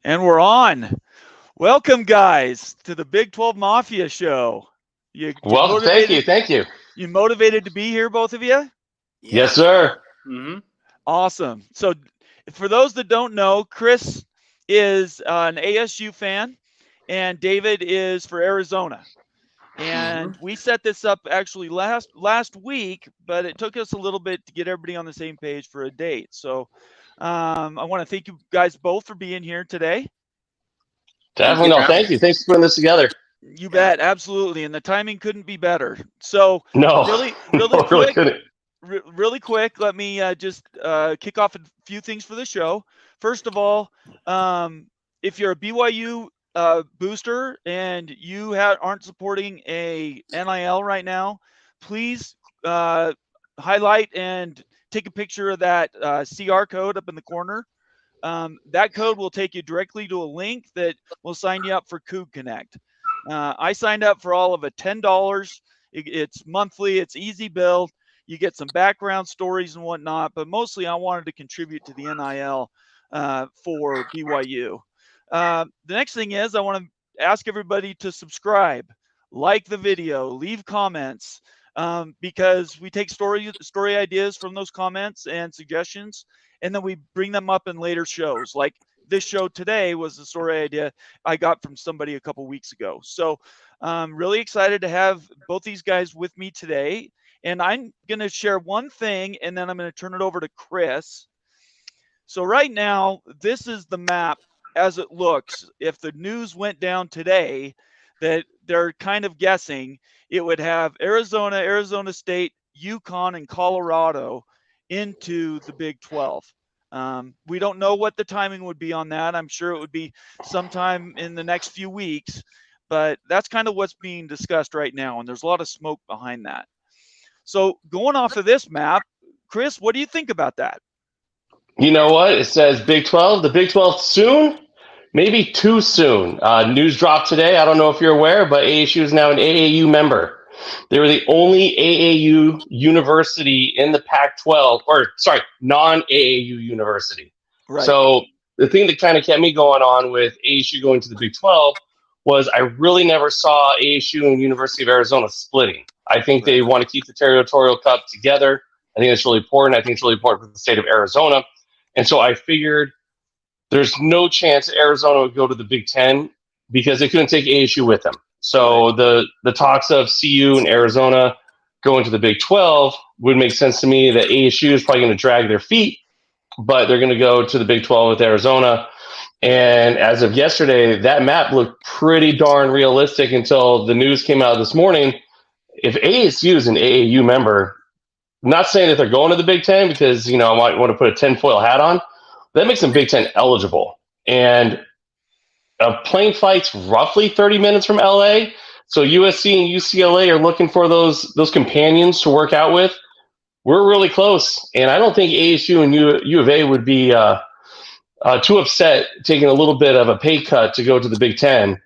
And we're on. Welcome, guys, to the Big 12 Mafia Show. Well, thank you. You motivated to be here, both of you? Yeah. Yes, sir. Mm-hmm. Awesome. So, for those that don't know, Chris is an ASU fan, and David is for Arizona. And we set this up actually last week, but it took us a little bit to get everybody on the same page for a date. So, I want to thank you guys both for being here today. Definitely. No, thank you. Thanks for putting this together. You bet, absolutely, and the timing couldn't be better. So, No, really quick, let me just kick off a few things for the show. First of all, if you're a BYU booster and you aren't supporting a NIL right now, please highlight and take a picture of that CR code up in the corner. That code will take you directly to a link that will sign you up for Coug Connect. I signed up for all of it, $10. It's monthly. It's easy build. You get some background stories and whatnot, but mostly I wanted to contribute to the NIL for BYU. The next thing is I want to ask everybody to subscribe, like the video, leave comments, because we take story ideas from those comments and suggestions, and then we bring them up in later shows. Like this show today was a story idea I got from somebody a couple weeks ago. So I'm really excited to have both these guys with me today. And I'm going to share one thing, and then I'm going to turn it over to Chris. So right now, this is the map as it looks. If the news went down today, that they're kind of guessing it would have Arizona, Arizona State, UConn, and Colorado into the Big 12. We don't know what the timing would be on that. I'm sure it would be sometime in the next few weeks, but that's kind of what's being discussed right now, and there's a lot of smoke behind that. So going off of this map, Chris, what do you think about that? You know what? It says Big 12. The Big 12 soon? Maybe too soon. News dropped today. I don't know if you're aware, but ASU is now an AAU member. They were the only AAU university in the Pac-12, non-AAU university. Right. So the thing that kind of kept me going on with ASU going to the Big 12 was I really never saw ASU and University of Arizona splitting. I think they want to keep the Territorial Cup together. I think it's really important. I think it's really important for the state of Arizona. And so I figured there's no chance Arizona would go to the Big 10 because they couldn't take ASU with them. So the talks of CU and Arizona going to the Big 12 would make sense to me that ASU is probably going to drag their feet, but they're going to go to the Big 12 with Arizona. And as of yesterday, that map looked pretty darn realistic until the news came out this morning. If ASU is an AAU member, I'm not saying that they're going to the Big 10 because, I might want to put a tinfoil hat on. That makes them Big 10 eligible. And a plane flight's roughly 30 minutes from LA. So USC and UCLA are looking for those companions to work out with. We're really close. And I don't think ASU and U of A would be too upset taking a little bit of a pay cut to go to the Big 10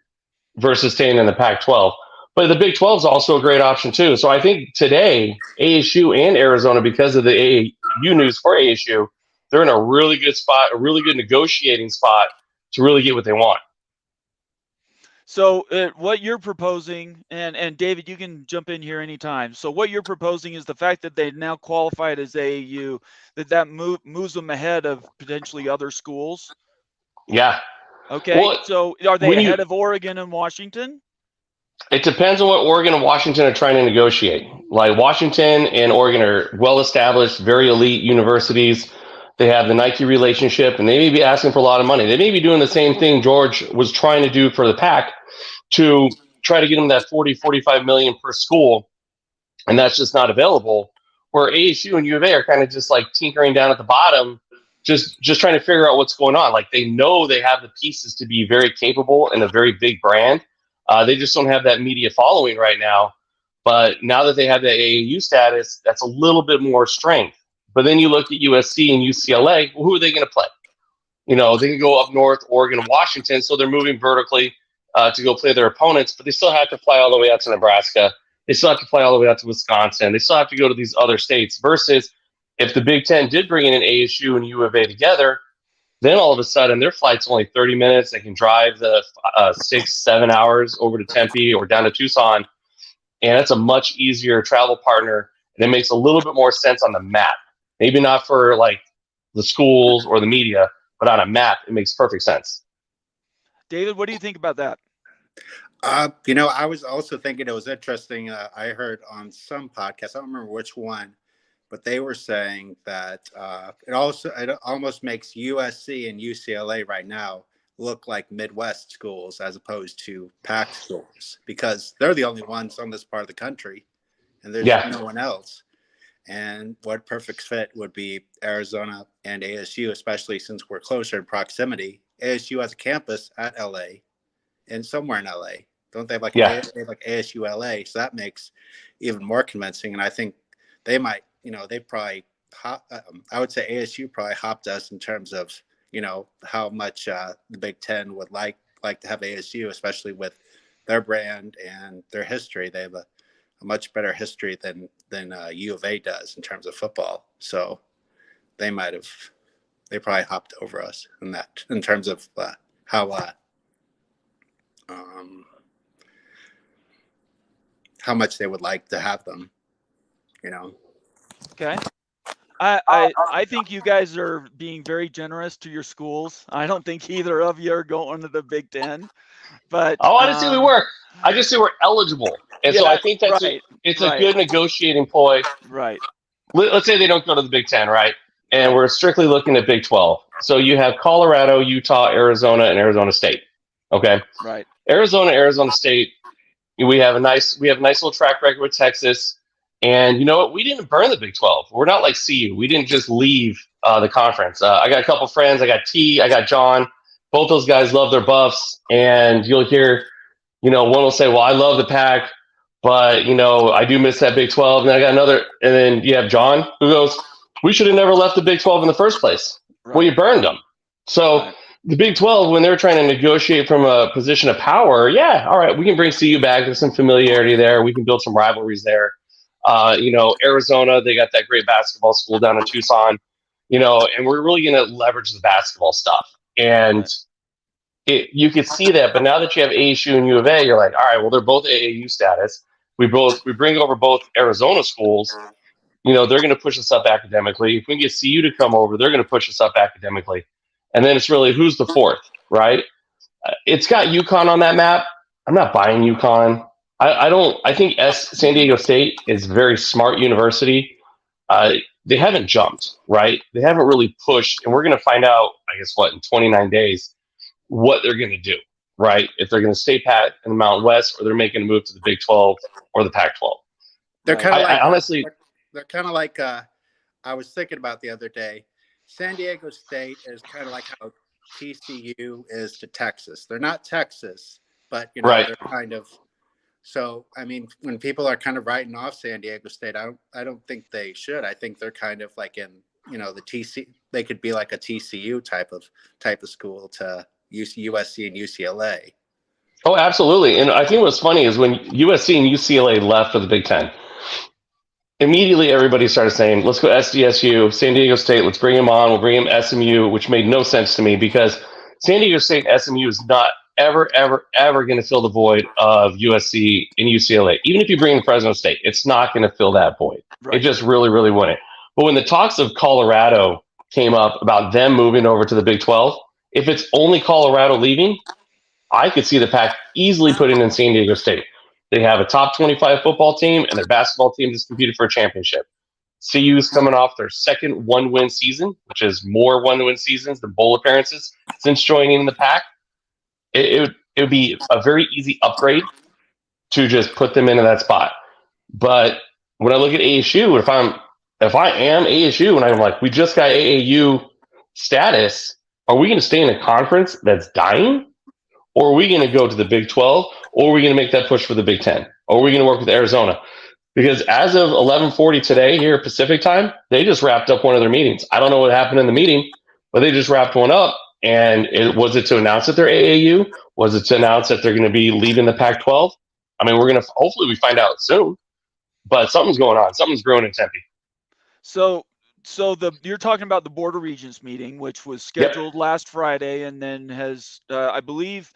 versus staying in the Pac-12. But the Big 12 is also a great option too. So I think today, ASU and Arizona, because of the AAU news for ASU, they're in a really good spot, a really good negotiating spot to really get what they want. So what you're proposing, and David, you can jump in here anytime. So what you're proposing is the fact that they now qualified as AAU, that moves them ahead of potentially other schools? Yeah. Okay, well, so are they ahead of Oregon and Washington? It depends on what Oregon and Washington are trying to negotiate. Like Washington and Oregon are well-established, very elite universities. They have the Nike relationship, and they may be asking for a lot of money. They may be doing the same thing George was trying to do for the Pac to try to get them that 40, 45 million per school, and that's just not available. Where ASU and U of A are kind of just like tinkering down at the bottom, just trying to figure out what's going on. Like they know they have the pieces to be very capable and a very big brand. They just don't have that media following right now. But now that they have the AAU status, that's a little bit more strength. But then you look at USC and UCLA, well, who are they going to play? They can go up north, Oregon, and Washington, so they're moving vertically to go play their opponents, but they still have to fly all the way out to Nebraska. They still have to fly all the way out to Wisconsin. They still have to go to these other states versus if the Big Ten did bring in an ASU and U of A together, Then all of a sudden, their flight's only 30 minutes. They can drive the 6-7 hours over to Tempe or down to Tucson, and it's a much easier travel partner, and it makes a little bit more sense on the map. Maybe not for like the schools or the media, but on a map, it makes perfect sense. David, what do you think about that? I was also thinking it was interesting. I heard on some podcast, I don't remember which one, but they were saying that it almost makes USC and UCLA right now look like Midwest schools as opposed to PAC schools, because they're the only ones on this part of the country, and there's no one else. And what perfect fit would be Arizona and ASU, especially since we're closer in proximity. ASU has a campus at LA and somewhere in LA. Don't they have like, they have like ASU LA? So that makes even more convincing. And I think they might, they probably, I would say ASU probably hopped us in terms of, how much the Big Ten would like to have ASU, especially with their brand and their history. They have a much better history than U of A does in terms of football. So they probably hopped over us in terms of how much they would like to have them, Okay. I think you guys are being very generous to your schools. I don't think either of you are going to the Big Ten, but I just say we were. I just say we're eligible, and so I think that's it's a good negotiating ploy. Right. Let's say they don't go to the Big Ten, right? And we're strictly looking at Big 12. So you have Colorado, Utah, Arizona, and Arizona State. Okay. Right. Arizona State. We have a nice little track record with Texas. And you know what? We didn't burn the Big 12. We're not like CU. We didn't just leave the conference. I got a couple friends. I got T. I got John. Both those guys love their Buffs. And you'll hear, one will say, well, I love the Pac, but, I do miss that Big 12. And I got another. And then you have John who goes, we should have never left the Big 12 in the first place. Right. Well, you burned them. So the Big 12, when they're trying to negotiate from a position of power, all right, we can bring CU back. There's some familiarity there. We can build some rivalries there. Arizona, they got that great basketball school down in Tucson, and we're really going to leverage the basketball stuff. And you could see that, but now that you have ASU and U of A, you're like, all right, well, they're both AAU status. We bring over both Arizona schools. They're going to push us up academically. If we can get CU to come over, they're going to push us up academically. And then it's really who's the fourth, right? It's got UConn on that map. I'm not buying UConn. I think San Diego State is a very smart university. They haven't jumped, right? They haven't really pushed, and we're going to find out, I guess, in 29 days, what they're going to do, right? If they're going to stay pat in the Mountain West, or they're making a move to the Big 12 or the Pac-12. They're kind of honestly, they're kind of like I was thinking about the other day. San Diego State is kind of like how TCU is to Texas. They're not Texas, but they're kind of. So, I mean, when people are kind of writing off San Diego State, I don't think they should. I think they're kind of like in, the TC. They could be like a TCU type of school to USC and UCLA. Oh, absolutely. And I think what's funny is when USC and UCLA left for the Big Ten, immediately everybody started saying, let's go SDSU, San Diego State, let's bring him on. We'll bring him SMU, which made no sense to me because San Diego State and SMU is not ever going to fill the void of USC and UCLA. Even if you bring in Fresno State, it's not going to fill that void. Right. It just really, really wouldn't. But when the talks of Colorado came up about them moving over to the Big 12, if it's only Colorado leaving, I could see the Pac easily putting in San Diego State. They have a top 25 football team, and their basketball team just competed for a championship. CU's coming off their second one-win season, which is more one-win seasons than bowl appearances since joining the Pac. It would be a very easy upgrade to just put them into that spot. But when I look at ASU, if I am ASU and I'm like, we just got AAU status, are we going to stay in a conference that's dying? Or are we going to go to the Big 12? Or are we going to make that push for the Big 10? Or are we going to work with Arizona? Because as of 11:40 today here at Pacific time, they just wrapped up one of their meetings. I don't know what happened in the meeting, but they just wrapped one up. And was it to announce that they're AAU? Was it to announce that they're going to be leaving the Pac-12? I mean, hopefully we find out soon. But something's going on. Something's growing in Tempe. So So you're talking about the Board of Regents meeting, which was Yep. scheduled last Friday, and then has, I believe,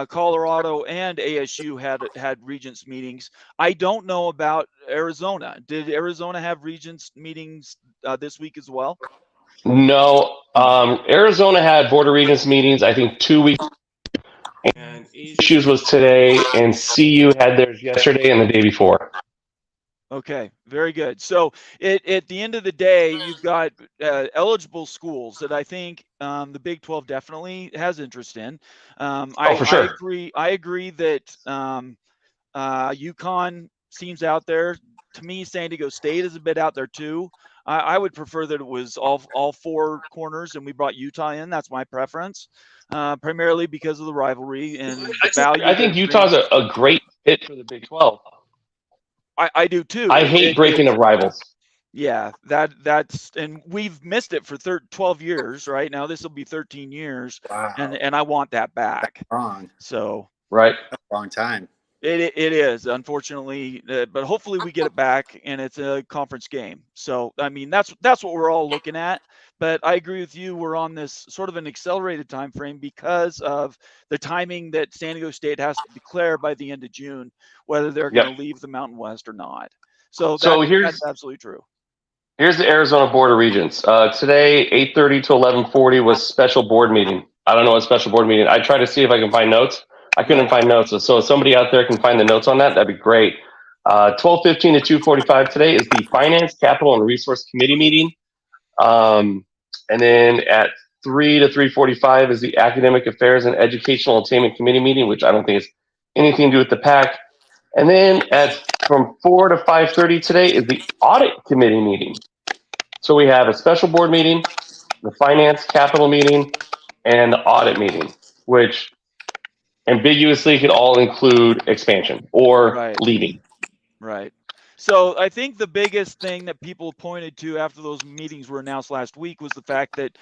Colorado and ASU had Regents meetings. I don't know about Arizona. Did Arizona have Regents meetings this week as well? No, Arizona had Board of Regents meetings, I think 2 weeks, and ASU's was today, and CU had theirs yesterday and the day before. Okay, very good. So at the end of the day, you've got eligible schools that I think the Big 12 definitely has interest in. For sure. I agree that UConn seems out there. To me, San Diego State is a bit out there too. I would prefer that it was all four corners and we brought Utah in. That's my preference, primarily because of the rivalry and the value. I think Utah's a great fit for the Big 12. I do too. I hate breaking of rivals. Yeah, that's and we've missed it for 12 years, right? Now this will be 13 years. Wow. And I want that back. That's wrong. So right. That's a long time. It is, unfortunately, but hopefully we get it back and it's a conference game. So, I mean, that's what we're all looking at. But I agree with you. We're on this sort of an accelerated time frame because of the timing that San Diego State has to declare by the end of June whether they're going to leave the Mountain West or not. So that's absolutely true. Here's the Arizona Board of Regents. Today, 8:30 to 11:40 was special board meeting. I don't know what special board meeting. I tried to see if I can find notes. I couldn't find notes. So if somebody out there can find the notes on that, that'd be great. 12:15 to 2:45 today is the Finance, Capital, and Resource Committee meeting. And then at 3 to 3:45 is the Academic Affairs and Educational Attainment Committee meeting, which I don't think has anything to do with the PAC. And then from 4 to 5:30 today is the Audit Committee meeting. So we have a special board meeting, the Finance, Capital meeting, and the Audit meeting, which ambiguously could all include expansion or leaving. Right. So I think the biggest thing that people pointed to after those meetings were announced last week was the fact that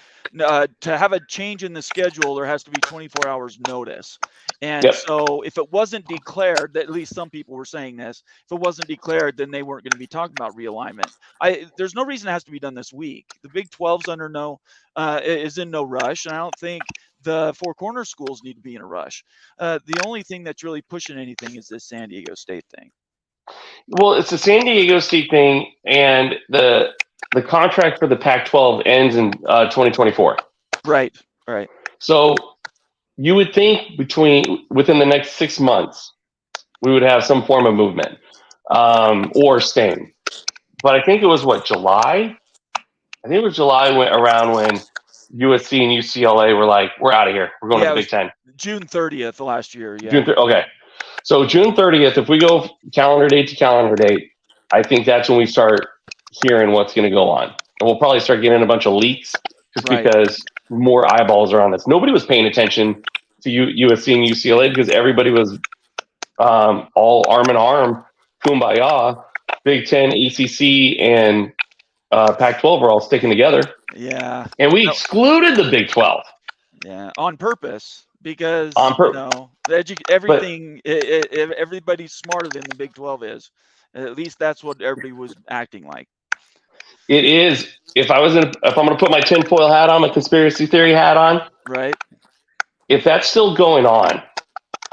to have a change in the schedule, there has to be 24 hours notice. And so if it wasn't declared, at least some people were saying this, if it wasn't declared, then they weren't going to be talking about realignment. There's no reason it has to be done this week. The Big 12's is in no rush. And I don't think the Four Corner schools need to be in a rush. The only thing that's really pushing anything is this San Diego State thing. Well, it's the San Diego State thing, and the contract for the Pac-12 ends in 2024. Right. So you would think within the next 6 months, we would have some form of movement or staying. But I think it was July? I think it was July around when USC and UCLA were like, we're out of here. We're going to the Big Ten. June 30th last year. Yeah. Okay. So June 30th, if we go calendar date to calendar date, I think that's when we start hearing what's going to go on. And we'll probably start getting a bunch of leaks just because more eyeballs are on this. Nobody was paying attention to USC and UCLA because everybody was all arm in arm, kumbaya. Big Ten, ACC, and Pac-12 were all sticking together. Yeah. And we excluded the Big 12. Yeah, on purpose. Because everything, everybody's smarter than the Big 12 is. At least that's what everybody was acting like. It is. If I'm going to put my tinfoil hat on, my conspiracy theory hat on, right? If that's still going on,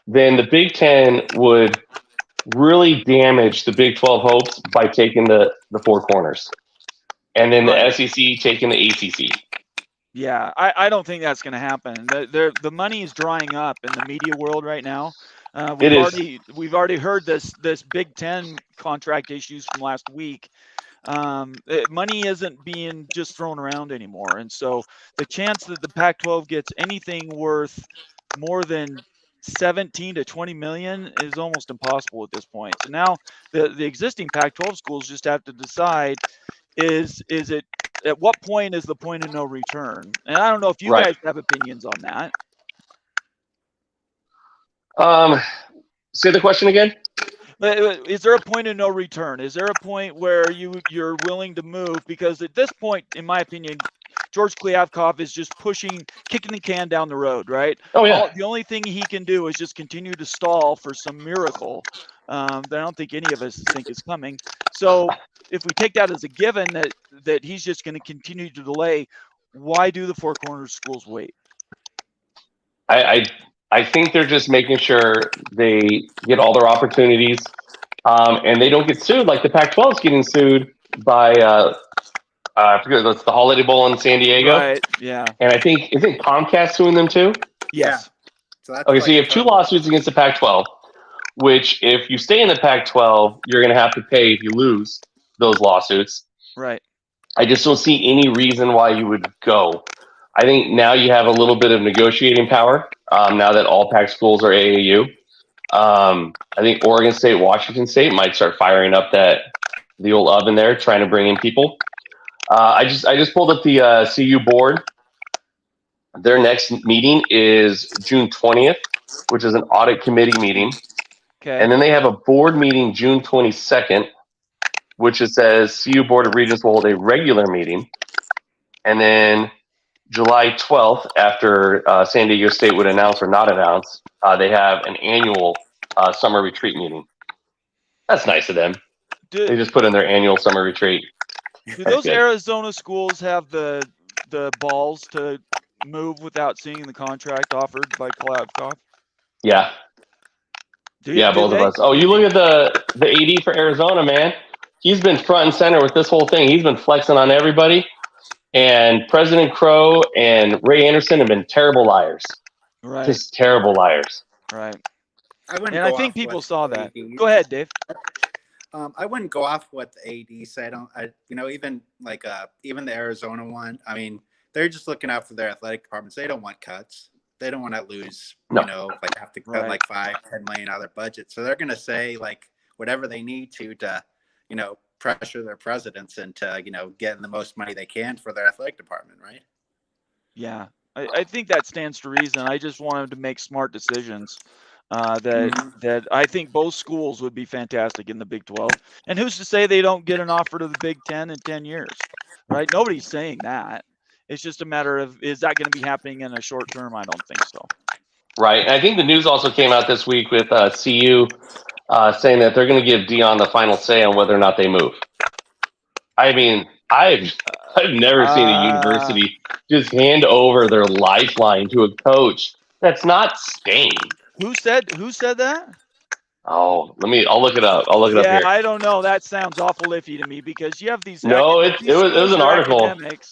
then the Big 10 would really damage the Big 12 hopes by taking the Four Corners, and then the SEC taking the ACC. Yeah, I don't think that's going to happen. The money is drying up in the media world right now. We've already heard this Big Ten contract issues from last week. Money isn't being just thrown around anymore, and so the chance that the Pac-12 gets anything worth more than 17 to 20 million is almost impossible at this point. So now the existing Pac-12 schools just have to decide: is it at what point is the point of no return? And I don't know if you guys have opinions on that. Say the question again. Is there a point of no return? Is there a point where you're willing to move? Because at this point, in my opinion, George Kliavkoff is just kicking the can down the road, right? Oh, yeah. The only thing he can do is just continue to stall for some miracle that I don't think any of us think is coming. So if we take that as a given that he's just going to continue to delay, why do the Four Corners schools wait? I think they're just making sure they get all their opportunities, and they don't get sued like the Pac-12 is getting sued by I forget, that's the Holiday Bowl in San Diego, Right. Yeah. and I think isn't Comcast suing them too? Yes. So that's Okay, like so you have two lawsuits against the Pac-12, which if you stay in the Pac-12, you're going to have to pay if you lose those lawsuits. Right. I just don't see any reason why you would go. I think now you have a little bit of negotiating power now that all Pac schools are AAU. I think Oregon State, Washington State might start firing up the old oven there, trying to bring in people. I just pulled up the CU board. Their next meeting is June 20th, which is an audit committee meeting. Okay. And then they have a board meeting June 22nd, which it says CU Board of Regents will hold a regular meeting. And then July 12th, after San Diego State would announce or not announce, they have an annual summer retreat meeting. That's nice of them. They just put in their annual summer retreat. Do those Arizona schools have the balls to move without seeing the contract offered by Kalashnikov? Yeah. Yeah, both of us. Oh, you look at the AD for Arizona, man. He's been front and center with this whole thing. He's been flexing on everybody. And President Crow and Ray Anderson have been terrible liars. Right. Just terrible liars. Right. And I think people saw that. Go ahead, Dave. I wouldn't go off what the AD said. Even even the Arizona one. I mean, they're just looking out for their athletic departments. They don't want cuts. They don't want to lose. Have to cut like $5-10 million out of their budget. So they're going to say like whatever they need to pressure their presidents into getting the most money they can for their athletic department, right? Yeah, I think that stands to reason. I just want them to make smart decisions. That I think both schools would be fantastic in the Big 12. And who's to say they don't get an offer to the Big 10 in 10 years, right? Nobody's saying that. It's just a matter of, is that going to be happening in a short term? I don't think so. Right. And I think the news also came out this week with CU saying that they're going to give Dion the final say on whether or not they move. I mean, I've never seen a university just hand over their lifeline to a coach that's not staying. Who said that? Oh, I'll look it up. I'll look it up here. Yeah, I don't know. That sounds awful iffy to me because you have these. No, it was an article. Academics.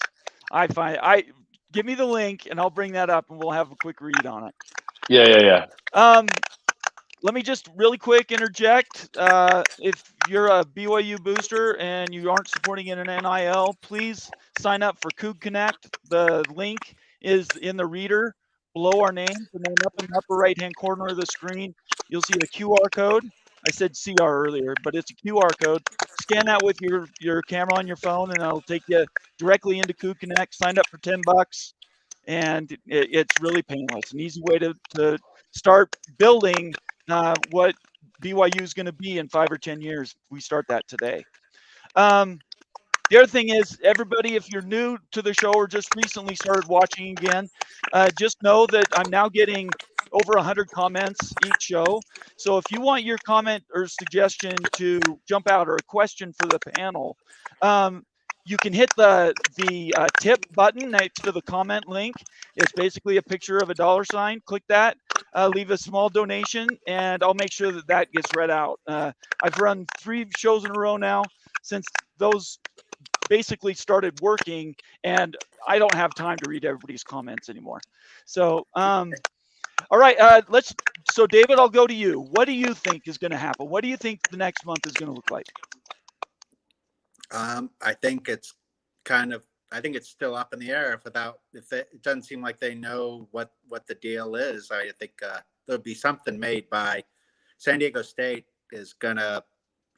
Give me the link and I'll bring that up and we'll have a quick read on it. Yeah. Let me just really quick interject. If you're a BYU booster and you aren't supporting it in NIL, please sign up for Coug Connect. The link is in the reader below our names, and then up in the upper right-hand corner of the screen, you'll see the QR code. I said CR earlier, but it's a QR code. Scan that with your camera on your phone, and it'll take you directly into Coug Connect. Sign up for $10, and it's really painless. An easy way to start building what BYU is going to be in 5 or 10 years. We start that today. The other thing is, everybody, if you're new to the show or just recently started watching again, just know that I'm now getting over 100 comments each show. So if you want your comment or suggestion to jump out or a question for the panel, you can hit the tip button next to the comment link. It's basically a picture of a $sign. Click that, leave a small donation, and I'll make sure that gets read out. I've run 3 shows in a row now since those basically started working, and I don't have time to read everybody's comments anymore. So, all right, so David, I'll go to you. What do you think is going to happen? What do you think the next month is going to look like? I think it's still up in the air it doesn't seem like they know what the deal is. I think there'll be something made by San Diego State is going to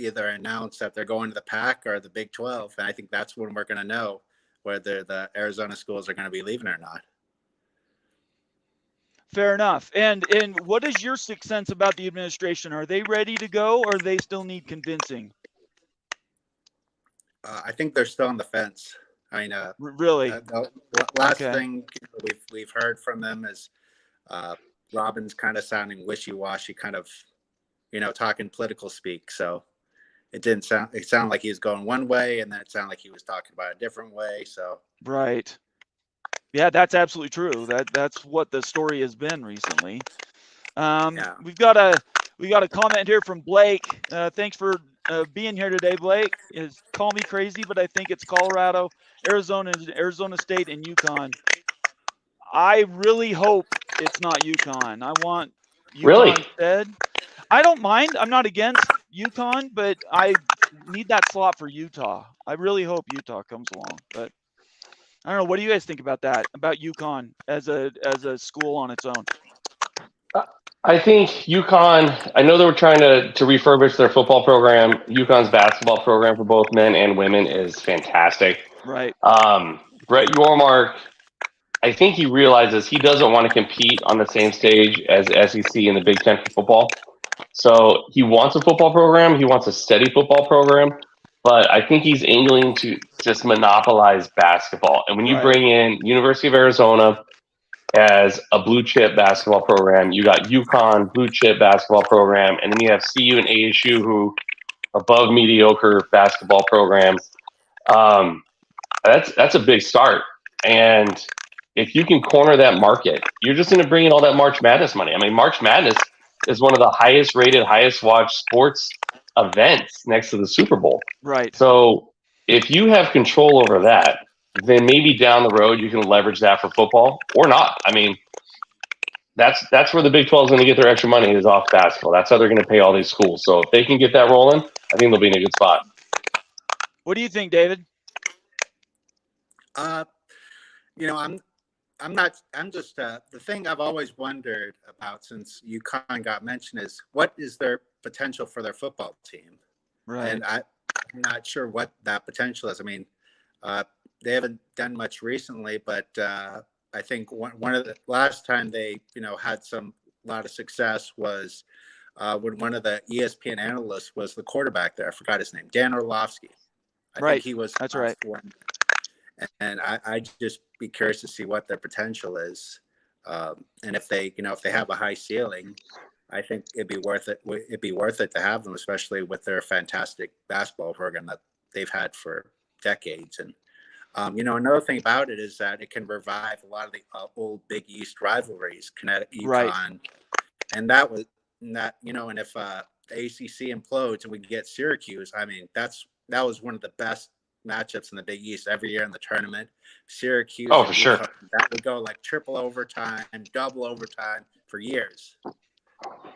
either announce that they're going to the Pac or the Big 12. And I think that's when we're going to know whether the Arizona schools are going to be leaving or not. Fair enough. And what is your sixth sense about the administration? Are they ready to go, or they still need convincing? I think they're still on the fence. I mean, really. The last thing we've heard from them is Robin's kind of sounding wishy-washy, kind of, talking political speak. So it sounded like he was going one way, and then it sounded like he was talking about a different way. So right. Yeah, that's absolutely true. That's what the story has been recently. yeah. We got a comment here from Blake. Thanks for being here today, Blake. Call me crazy, but I think it's Colorado, Arizona State, and UConn. I really hope it's not UConn. I want Really? UConn instead. I don't mind. I'm not against UConn, but I need that slot for Utah. I really hope Utah comes along. But I don't know. What do you guys think about that? About UConn as a school on its own? I think UConn, I know they were trying to refurbish their football program. UConn's basketball program for both men and women is fantastic. Right. Brett Yormark, I think he realizes he doesn't want to compete on the same stage as SEC and the Big Ten for football. So he wants a football program. He wants a steady football program. But I think he's angling to just monopolize basketball. And when you bring in University of Arizona as a blue chip basketball program, you got UConn blue chip basketball program, and then you have CU and ASU who are above mediocre basketball programs. That's a big start. And if you can corner that market, you're just going to bring in all that March Madness money. I mean, March Madness is one of the highest rated, highest watched sports events next to the Super Bowl. Right. So if you have control over that, then maybe down the road you can leverage that for football or not. I mean, that's where the Big 12 is going to get their extra money is off basketball. That's how they're going to pay all these schools. So if they can get that rolling, I think they'll be in a good spot. What do you think, David? I'm just the thing I've always wondered about since UConn got mentioned is what is their potential for their football team? Right. And I'm not sure what that potential is. I mean, they haven't done much recently, but I think one of the last time they, had a lot of success was when one of the ESPN analysts was the quarterback there. I forgot his name, Dan Orlovsky. I think he was. That's right. And I'd just be curious to see what their potential is, and if they have a high ceiling, I think it'd be worth it. It'd be worth it to have them, especially with their fantastic basketball program that they've had for decades. And another thing about it is that it can revive a lot of the old Big East rivalries, Connecticut, UConn, and that was that. And if the ACC implodes and we get Syracuse, I mean that was one of the best matchups in the Big East every year in the tournament. Syracuse, for sure, that would go like triple overtime, double overtime for years.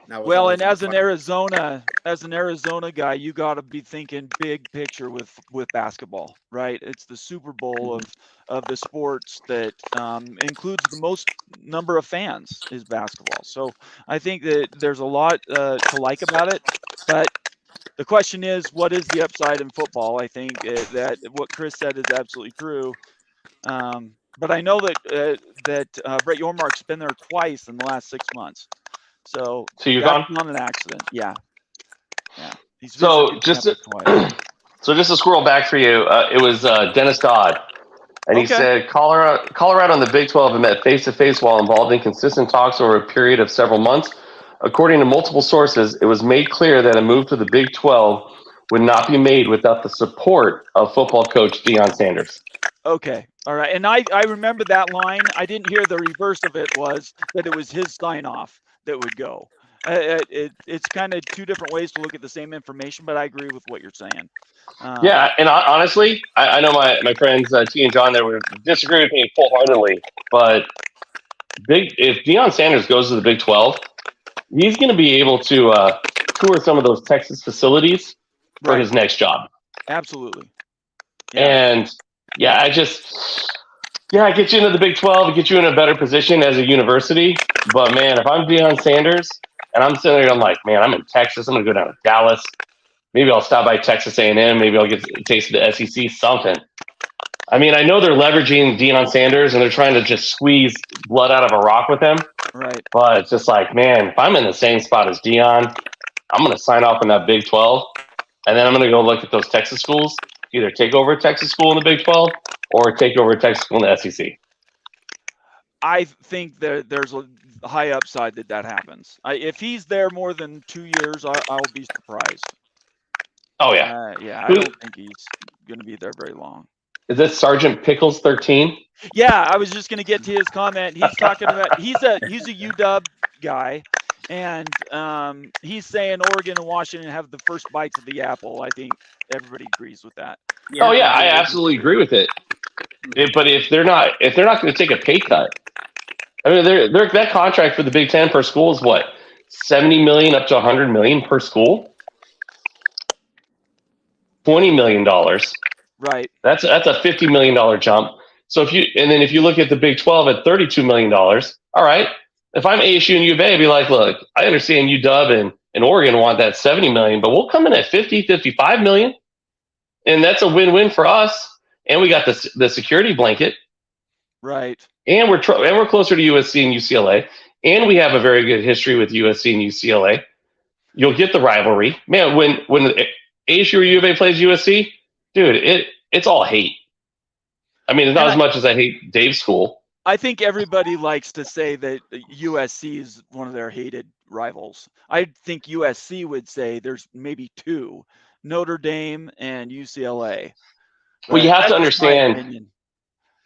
Well, and as an Arizona guy, you got to be thinking big picture with basketball, right? It's the Super Bowl of the sports that includes the most number of fans is basketball. So I think that there's a lot to like about it, but the question is, what is the upside in football? I think that what Chris said is absolutely true. But I know that Brett Yormark's been there twice in the last 6 months. So that's not an accident. Yeah. So just to scroll back for you, it was Dennis Dodd, and he said Colorado and the Big 12 have met face to face while involved in consistent talks over a period of several months. According to multiple sources, it was made clear that a move to the Big 12 would not be made without the support of football coach Deion Sanders. Okay. All right. And I remember that line. I didn't hear the reverse of it was that it was his sign off that would go. It's kind of two different ways to look at the same information, but I agree with what you're saying. Yeah, and honestly, I know my friends T and John there would disagree with me full-heartedly, but if Deion Sanders goes to the Big 12, he's going to be able to tour some of those Texas facilities for his next job. Absolutely. Yeah. And I get you into the Big 12, get you in a better position as a university. But man, if I'm Deion Sanders and I'm sitting there, I'm like, man, I'm in Texas. I'm going to go down to Dallas. Maybe I'll stop by Texas A&M. Maybe I'll get a taste of the SEC, something. I mean, I know they're leveraging Deion Sanders and they're trying to just squeeze blood out of a rock with him. Right. But it's just like, man, if I'm in the same spot as Deion, I'm going to sign off in that Big 12. And then I'm going to go look at those Texas schools, either take over a Texas school in the Big 12 or take over a Texas school in the SEC. I think there's high upside that happens. If he's there more than 2 years, I'll be surprised. Oh yeah. Yeah, I don't think he's going to be there very long. Is this Sergeant Pickles 13? Yeah, I was just going to get to his comment. He's talking about he's a UW guy, and he's saying Oregon and Washington have the first bites of the apple. I think everybody agrees with that. Oh yeah, I absolutely agree with it. But if they're not going to take a pay cut, I mean, that contract for the Big Ten per school is what, 70 million up to 100 million per school, $20 million. Right. That's a $50 million jump. So if you look at the Big 12 at $32 million, all right. If I'm ASU and UA, I'd be like, look, I understand UW and Oregon want that 70 million, but we'll come in at 50, 55 million, and that's a win-win for us. And we got the security blanket. Right. And we're closer to USC and UCLA, and we have a very good history with USC and UCLA. You'll get the rivalry, man. When ASU or UA plays USC, dude, it's all hate. I mean, it's not as much as I hate Dave's school. I think everybody likes to say that USC is one of their hated rivals. I think USC would say there's maybe two, Notre Dame and UCLA. Well, you have to understand.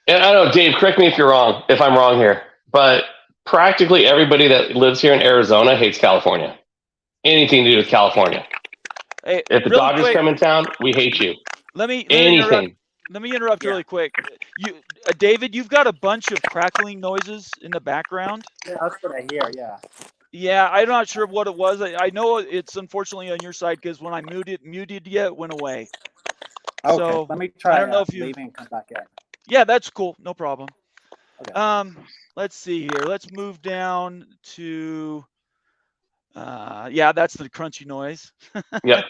And I don't know, Dave, correct me if I'm wrong here, but practically everybody that lives here in Arizona hates California. Anything to do with California. Hey, if the Dodgers come in town, we hate you. Let me interrupt Yeah. really quick. David, you've got a bunch of crackling noises in the background. Yeah, that's what I hear. Yeah. Yeah, I'm not sure what it was. I know it's unfortunately on your side because when I muted you, it went away. Okay. So, let me try. I don't know if you leave and come back in. Yeah, that's cool. No problem. Okay. Let's see here. Let's move down to. Yeah, that's the crunchy noise. Yep.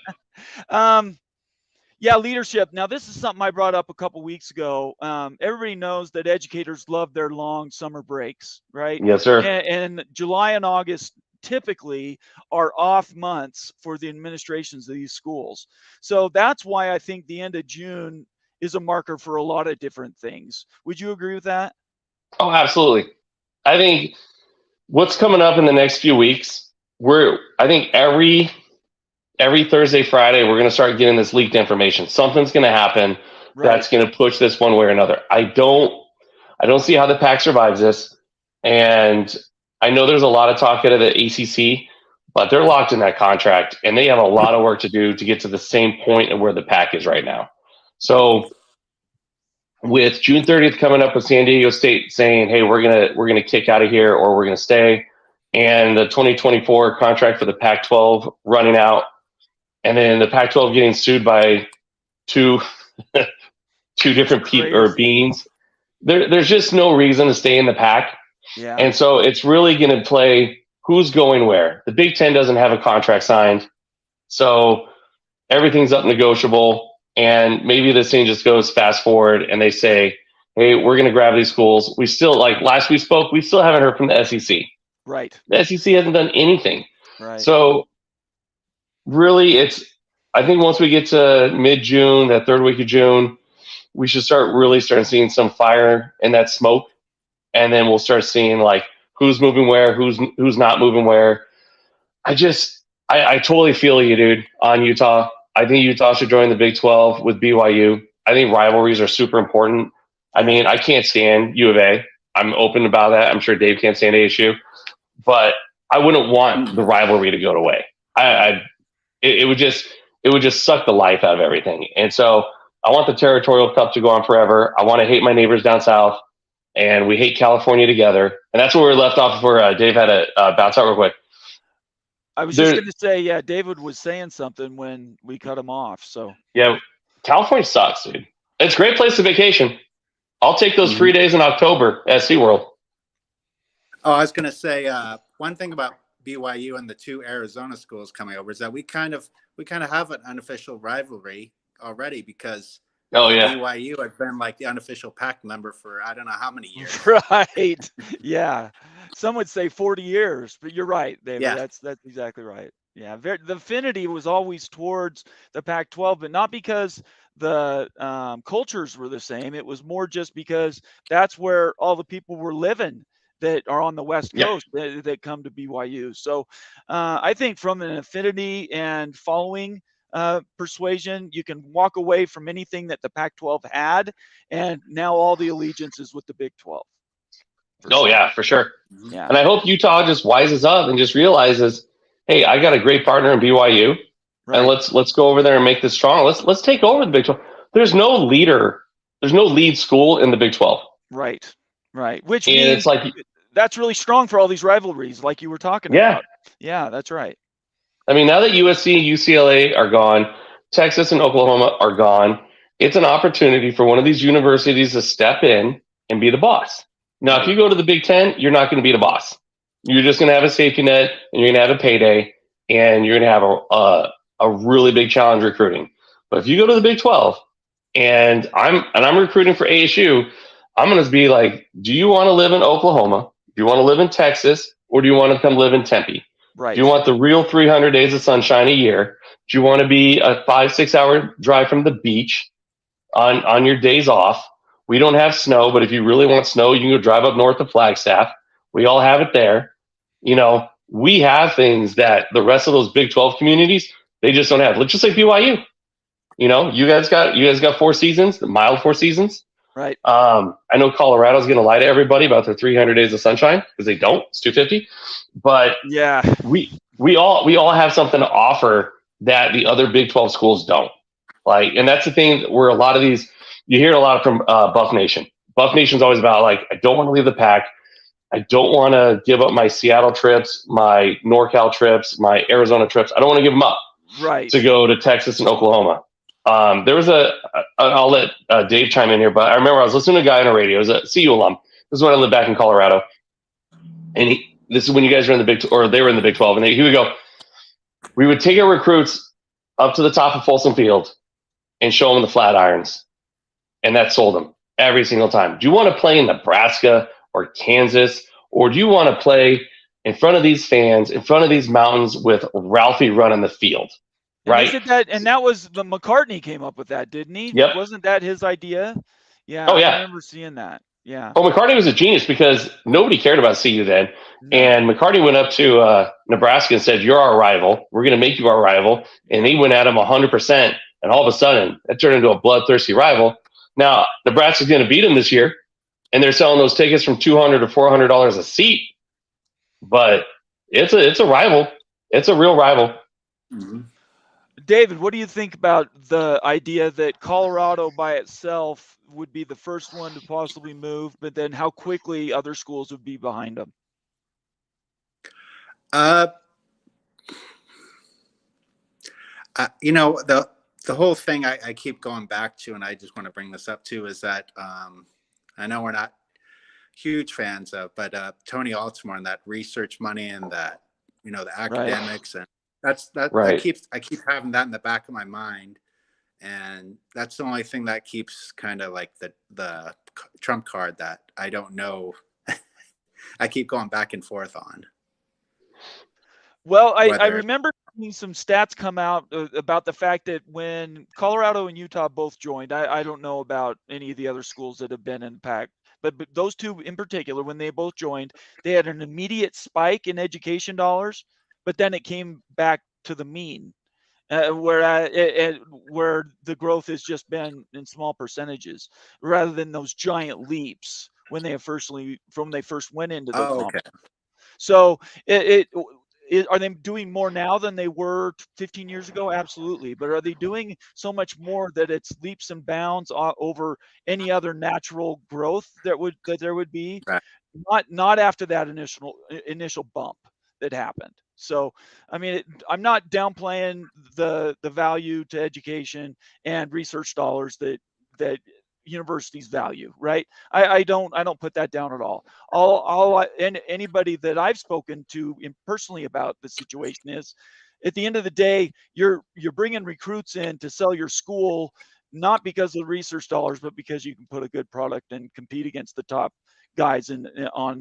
Yeah, leadership. Now, this is something I brought up a couple weeks ago. Everybody knows that educators love their long summer breaks, right? Yes, sir. And July and August typically are off months for the administrations of these schools. So that's why I think the end of June is a marker for a lot of different things. Would you agree with that? Oh, absolutely. I think what's coming up in the next few weeks, I think every Thursday, Friday, we're going to start getting this leaked information. Something's going to happen that's going to push this one way or another. I don't see how the Pac survives this. And I know there's a lot of talk out of the ACC, but they're locked in that contract, and they have a lot of work to do to get to the same point of where the Pac is right now. So with June 30th coming up with San Diego State saying, hey, we're gonna kick out of here or we're gonna stay, and the 2024 contract for the Pac-12 running out, and then the Pac-12 getting sued by two different people or beings, there's just no reason to stay in the Pac. Yeah. And so it's really going to play who's going where. The Big Ten doesn't have a contract signed, so everything's up negotiable. And maybe this thing just goes fast forward and they say, hey, we're going to grab these schools. We still, like last we spoke, we still haven't heard from the SEC. Right. The SEC hasn't done anything. Right. So really I think once we get to mid-June, that third week of June, we should start seeing some fire in that smoke. And then we'll start seeing like who's moving where, who's not moving where. I totally feel you, dude, on Utah. I think Utah should join the Big 12 with BYU. I think rivalries are super important. I mean, I can't stand U of A. I'm open about that. I'm sure Dave can't stand ASU, but I wouldn't want the rivalry to go away. It would just suck the life out of everything. And so I want the Territorial Cup to go on forever. I want to hate my neighbors down south, and we hate California together. And that's where we left off where Dave had to bounce out real quick. I was just going to say, yeah, David was saying something when we cut him off. So yeah, California sucks, dude. It's a great place to vacation. I'll take those 3 days in October at SeaWorld. Oh, I was going to say one thing about BYU and the two Arizona schools coming over is that we kind of have an unofficial rivalry already because BYU has been like the unofficial Pac member for I don't know how many years. Right. Yeah. Some would say 40 years, but you're right, David. Yeah. That's exactly right. Yeah. The affinity was always towards the Pac-12, but not because the cultures were the same. It was more just because that's where all the people were living. that are on the West Yep. Coast that come to BYU. So I think from an affinity and following persuasion, you can walk away from anything that the Pac-12 had, and now all the allegiance is with the Big 12. Oh, yeah, for sure. Yeah. And I hope Utah just wises up and just realizes, hey, I got a great partner in BYU, Right. and let's go over there and make this strong. Let's take over the Big 12. There's no lead school in the Big 12. Right. Which And means it's like, that's really strong for all these rivalries, like you were talking yeah. about. Yeah, that's right. I mean, now that USC and UCLA are gone, Texas and Oklahoma are gone, it's an opportunity for one of these universities to step in and be the boss. Now, if you go to the Big Ten, you're not going to be the boss. You're just going to have a safety net, and you're going to have a payday, and you're going to have a really big challenge recruiting. But if you go to the Big 12, and I'm recruiting for ASU, I'm going to be like, do you want to live in Oklahoma? Do you want to live in Texas? Or do you want to come live in Tempe? Right. Do you want the real 300 days of sunshine a year? Do you want to be a 5-6 hour drive from the beach on your days off? We don't have snow, but if you really want snow, you can go drive up north of Flagstaff. We all have it there. You know, we have things that the rest of those Big 12 communities, they just don't have. Let's just say BYU. You know, you guys got 4 seasons, the mild 4 seasons. Right. I know Colorado's going to lie to everybody about their 300 days of sunshine because they don't. It's 250. But yeah, we all have something to offer that the other Big 12 schools don't. Like, and that's the thing where a lot of these, you hear it a lot from Buff Nation. Buff Nation's always about like, I don't want to leave the pack. I don't want to give up my Seattle trips, my NorCal trips, my Arizona trips. I don't want to give them up to go to Texas and Oklahoma. There was I'll let Dave chime in here, but I remember I was listening to a guy on the radio. It was a CU alum. This is when I lived back in Colorado. And this is when you guys were in the they were in the Big 12. And he would go, we would take our recruits up to the top of Folsom Field and show them the flat irons. And that sold them every single time. Do you want to play in Nebraska or Kansas? Or do you want to play in front of these fans, in front of these mountains with Ralphie running the field? Right. And that was the McCartney came up with that, didn't he? Yep. Wasn't that his idea? Yeah. Oh, yeah. I remember seeing that. Yeah. Oh, McCartney was a genius because nobody cared about CU then. No. And McCartney went up to Nebraska and said, you're our rival. We're going to make you our rival. And he went at him 100%. And all of a sudden, it turned into a bloodthirsty rival. Now, Nebraska's going to beat him this year. And they're selling those tickets from $200 to $400 a seat. But it's a rival. It's a real rival. Mm-hmm. David, what do you think about the idea that Colorado by itself would be the first one to possibly move, but then how quickly other schools would be behind them? You know, the whole thing I keep going back to, and I just want to bring this up too, is that I know we're not huge fans of, but Tony Altsmore and that research money and that, you know, the academics and I keep having that in the back of my mind, and that's the only thing that keeps kind of like the trump card that I don't know. I keep going back and forth on. Well, I remember seeing some stats come out about the fact that when Colorado and Utah both joined, I don't know about any of the other schools that have been in the pack, but those two in particular, when they both joined, they had an immediate spike in education dollars, but then it came back to the mean, where the growth has just been in small percentages rather than those giant leaps when they first went into the conference. Okay. So are they doing more now than they were 15 years ago? Absolutely. But are they doing so much more that it's leaps and bounds over any other natural growth that there would be? Right. Not after that initial bump that happened. So, I mean, I'm not downplaying the value to education and research dollars that universities value, right? I don't put that down at all. And anybody that I've spoken to personally about the situation is, at the end of the day, you're bringing recruits in to sell your school, not because of the research dollars, but because you can put a good product and compete against the top guys on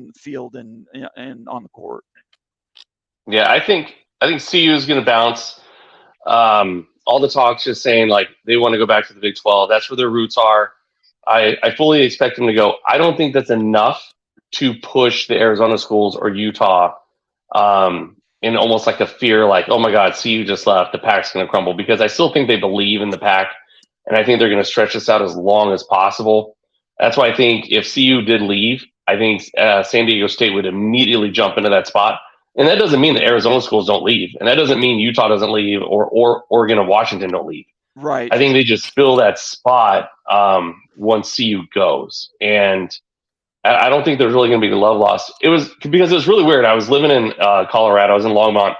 the field and on the court. Yeah, I think CU is going to bounce. All the talk's just saying like they want to go back to the Big 12. That's where their roots are. I fully expect them to go. I don't think that's enough to push the Arizona schools or Utah in almost like a fear, like, oh my God, CU just left, the Pac's going to crumble, because I still think they believe in the Pac, and I think they're going to stretch this out as long as possible. That's why I think if CU did leave, I think San Diego State would immediately jump into that spot. And that doesn't mean that Arizona schools don't leave. And that doesn't mean Utah doesn't leave or Oregon or Washington don't leave. Right. I think they just fill that spot once CU goes. And I don't think there's really going to be love lost. It was because it was really weird. I was living in Colorado. I was in Longmont.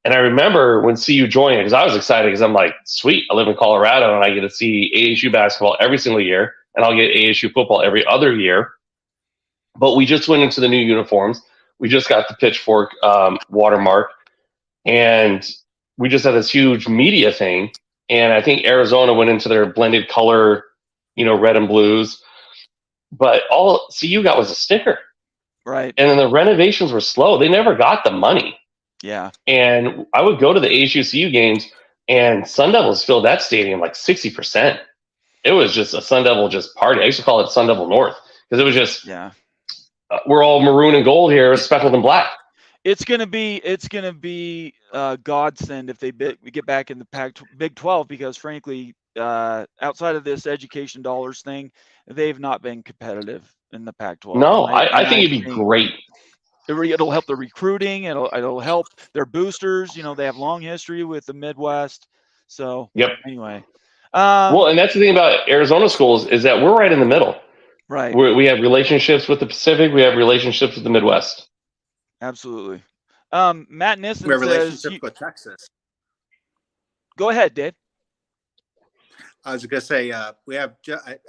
And I remember when CU joined it, because I was excited, because I'm like, sweet, I live in Colorado and I get to see ASU basketball every single year. And I'll get ASU football every other year. But we just went into the new uniforms. We just got the pitchfork watermark. And we just had this huge media thing. And I think Arizona went into their blended color, red and blues. But all CU got was a sticker. Right. And then the renovations were slow. They never got the money. Yeah. And I would go to the ASU CU games, and Sun Devils filled that stadium like 60%. It was just a Sun Devil just party. I used to call it Sun Devil North, because it was just, we're all maroon and gold here, speckled and black. It's gonna be godsend if we get back in the Big 12, because frankly, outside of this education dollars thing, they've not been competitive in the Pac-12. No, I think it'd be great. It'll help the recruiting. It'll help their boosters. They have long history with the Midwest. So anyway. Well, and that's the thing about Arizona schools, is that we're right in the middle. Right. We have relationships with the Pacific. We have relationships with the Midwest. Absolutely. Matt Nissen we have says, relationship with Texas. Go ahead, Dave. I was going to say, we have.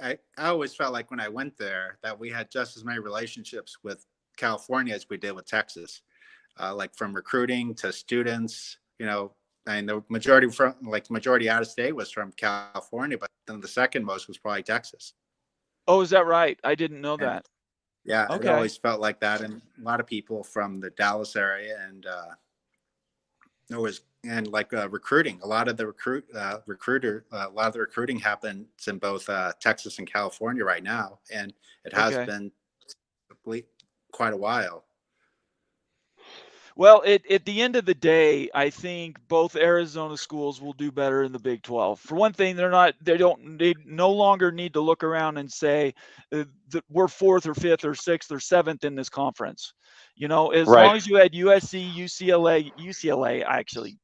I always felt like when I went there that we had just as many relationships with California as we did with Texas, like from recruiting to students. And the majority out of state was from California, but then the second most was probably Texas. Oh, is that right? I didn't know that. Yeah, okay. It always felt like that, and a lot of people from the Dallas area, and recruiting. A lot of the recruiting happens in both Texas and California right now, and it has been quite a while. Well, at the end of the day, I think both Arizona schools will do better in the Big 12. For one thing, they no longer need to look around and say that we're 4th or 5th or 6th or 7th in this conference. As long as you had USC, UCLA actually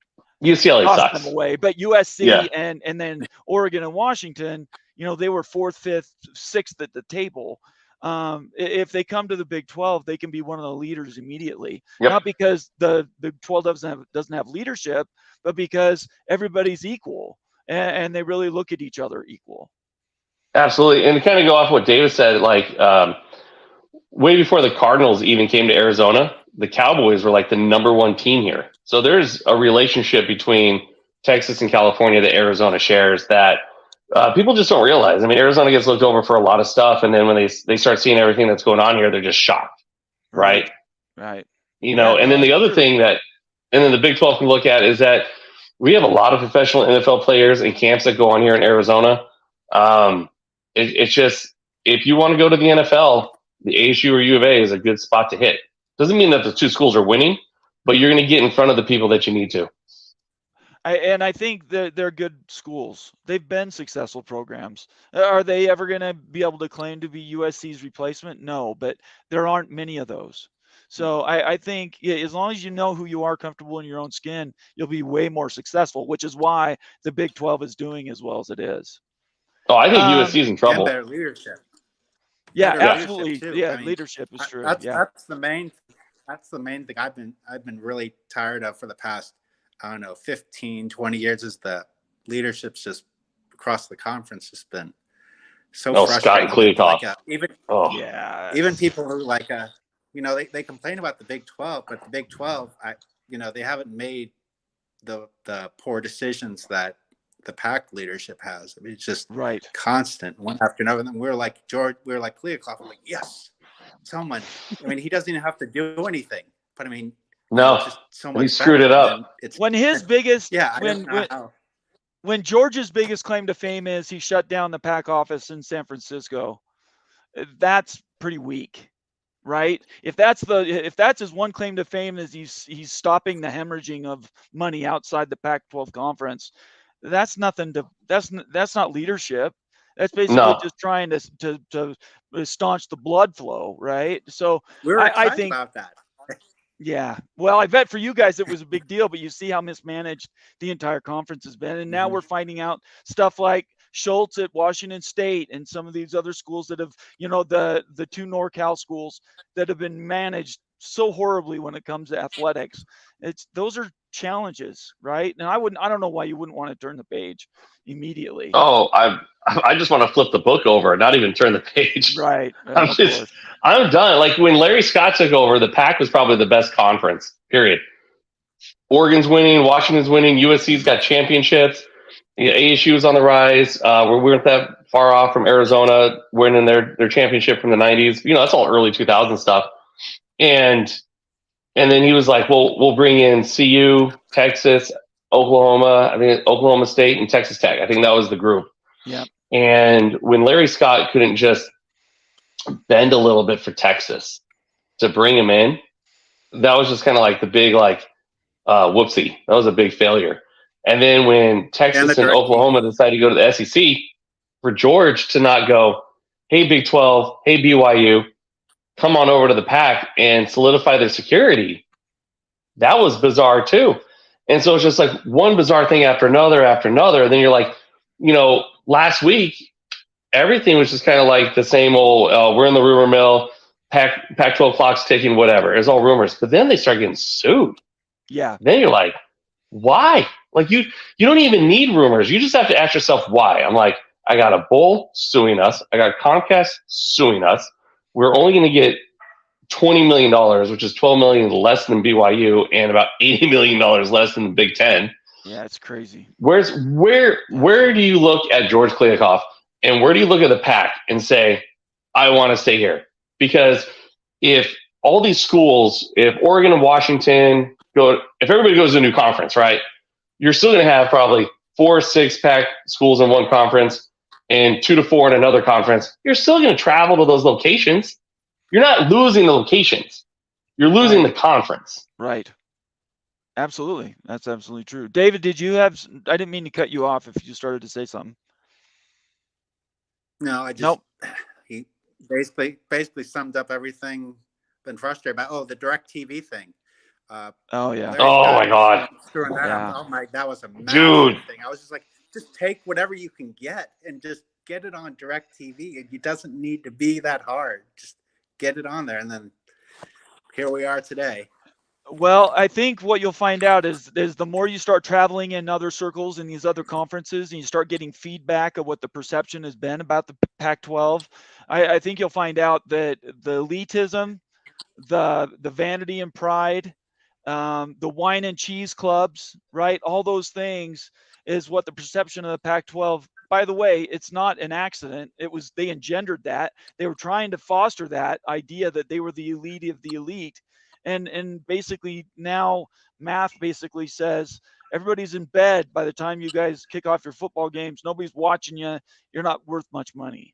UCLA them away, but USC and then Oregon and Washington, they were 4th, 5th, 6th at the table. If they come to the Big 12, they can be one of the leaders immediately. Not because the Big 12 doesn't have leadership, but because everybody's equal and they really look at each other equal. Absolutely. And to kind of go off what David said, way before the Cardinals even came to Arizona, the Cowboys were like the #1 team here. So there's a relationship between Texas and California that Arizona shares that people just don't realize. I mean, Arizona gets looked over for a lot of stuff, and then when they start seeing everything that's going on here, they're just shocked, right? Right. And then the other thing and then the Big 12 can look at is that we have a lot of professional NFL players and camps that go on here in Arizona. It's just, if you want to go to the NFL, the ASU or U of A is a good spot to hit. Doesn't mean that the two schools are winning, but you're going to get in front of the people that you need to. I think that they're good schools. They've been successful programs. Are they ever going to be able to claim to be USC's replacement? No, but there aren't many of those. So I think as long as you know who you are, comfortable in your own skin, you'll be way more successful, which is why the Big 12 is doing as well as it is. Oh, I think USC is in trouble. And better leadership. Yeah, better absolutely. Leadership Yeah, leadership is true. That's the main thing I've been really tired of for the past, 15, 20 years, is the leadership's just across the conference has been so frustrating. Scott and even people who they complain about the Big 12, but the Big 12, they haven't made the poor decisions that the Pac leadership has. I mean, it's just constant, one after another. And then we're like Kliavkoff. I'm like, yes, someone. I mean, he doesn't even have to do anything. But I mean, no, just so much he screwed it up. When his biggest, when George's biggest claim to fame is he shut down the Pac office in San Francisco, that's pretty weak. right? If that's his one claim to fame is he's stopping the hemorrhaging of money outside the Pac-12 conference, that's not leadership. That's basically No. just trying to staunch the blood flow, right? So We were I excited think, about that. yeah. Well, I bet for you guys it was a big deal, but you see how mismanaged the entire conference has been. And now we're finding out stuff like Schultz at Washington State and some of these other schools that have, the two NorCal schools that have been managed so horribly when it comes to athletics. Those are challenges, right? And I don't know why you wouldn't want to turn the page immediately. Oh, I just want to flip the book over, not even turn the page. Right. I'm Of course. I'm done. Like when Larry Scott took over, the Pac was probably the best conference. Period. Oregon's winning, Washington's winning, USC's got championships. ASU is on the rise. We weren't that far off from Arizona winning their championship from the '90s. That's all early 2000 stuff. And then he was like, "Well, we'll bring in CU, Texas, Oklahoma. I think Oklahoma State and Texas Tech. I think that was the group." Yeah. And when Larry Scott couldn't just bend a little bit for Texas to bring him in, that was just kind of like the big whoopsie. That was a big failure. And then when Texas and Oklahoma decided to go to the SEC, for George to not go, "Hey, Big 12, hey, BYU, come on over to the Pac and solidify their security," that was bizarre too. And so it's just like one bizarre thing after another. And then you're like, last week, everything was just kind of like the same old, we're in the rumor mill, Pac-12 clock's ticking, whatever. It's all rumors. But then they start getting sued. Yeah. Then you're like, why? Like you don't even need rumors. You just have to ask yourself why. I'm like, I got a bull suing us. I got Comcast suing us. We're only going to get $20 million, which is $12 million less than BYU and about $80 million less than the Big Ten. Yeah, it's crazy. Where do you look at George Kliavkoff and where do you look at the Pac and say, I want to stay here? Because if all these schools, if Oregon and Washington if everybody goes to a new conference, right, you're still going to have probably 4 or 6 Pac schools in one conference and 2 to 4 in another conference. You're still going to travel to those locations. You're not losing the locations. You're losing the conference. Right. Absolutely. That's absolutely true. David, I didn't mean to cut you off if you started to say something. No, I just, he basically summed up everything been frustrated about. Oh, the DirecTV thing. Oh yeah. Oh my God. That was a massive thing. I was just like, just take whatever you can get and just get it on DirecTV. It doesn't need to be that hard. Just get it on there, and then here we are today. Well, I think what you'll find out is the more you start traveling in other circles in these other conferences and you start getting feedback of what the perception has been about the Pac-12, I think you'll find out that the elitism, the vanity and pride, the wine and cheese clubs, right? All those things is what the perception of the Pac-12. By the way, it's not an accident. They engendered that. They were trying to foster that idea that they were the elite of the elite. And basically now math basically says everybody's in bed by the time you guys kick off your football games. Nobody's watching you. You're not worth much money.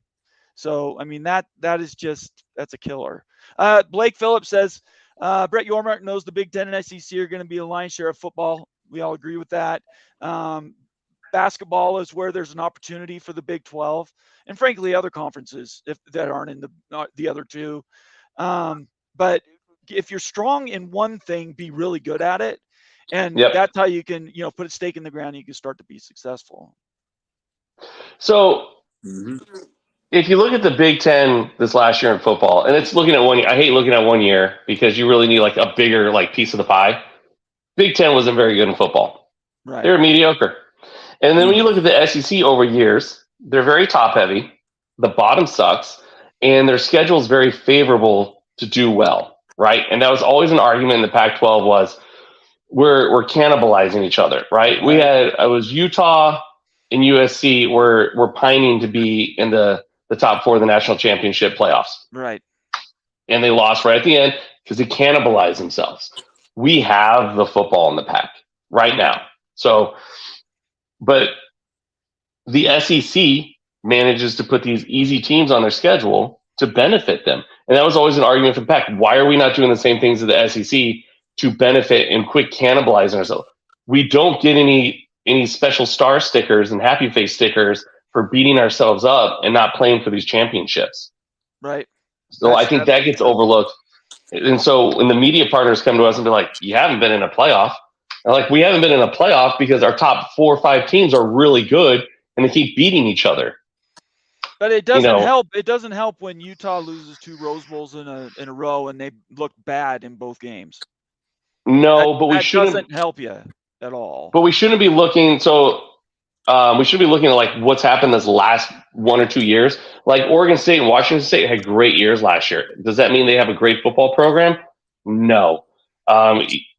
So, I mean, that's a killer. Blake Phillips says, Brett Yormark knows the Big Ten and SEC are going to be a lion's share of football. We all agree with that. Basketball is where there's an opportunity for the Big 12 and frankly, other conferences that aren't in the other two. But if you're strong in one thing, be really good at it. And that's how you can, put a stake in the ground and you can start to be successful. So if you look at the Big Ten this last year in football, and it's looking at one year, I hate looking at 1 year because you really need like a bigger piece of the pie. Big Ten wasn't very good in football. Right. They were mediocre. And then when you look at the SEC over years, they're very top heavy. The bottom sucks, and their schedule is very favorable to do well. Right. And that was always an argument in the Pac-12 was we're cannibalizing each other. Right. I was Utah and USC were pining to be in the top 4 of the national championship playoffs. Right. And they lost right at the end because they cannibalized themselves. We have the football in the Pac right now. So, but the SEC manages to put these easy teams on their schedule to benefit them. And that was always an argument for the Pac. Why are we not doing the same things as the SEC to benefit and quit cannibalizing ourselves? We don't get any special star stickers and happy face stickers for beating ourselves up and not playing for these championships. Right. So I think that gets overlooked. And so when the media partners come to us and be like, you haven't been in a playoff. And like, we haven't been in a playoff because our top 4 or 5 teams are really good and they keep beating each other. But it doesn't help. It doesn't help when Utah loses 2 Rose Bowls in a row and they look bad in both games. No, but we shouldn't. That doesn't help you at all. But we shouldn't be looking. So we should be looking at like what's happened this last 1 or 2 years. Like Oregon State and Washington State had great years last year. Does that mean they have a great football program? No.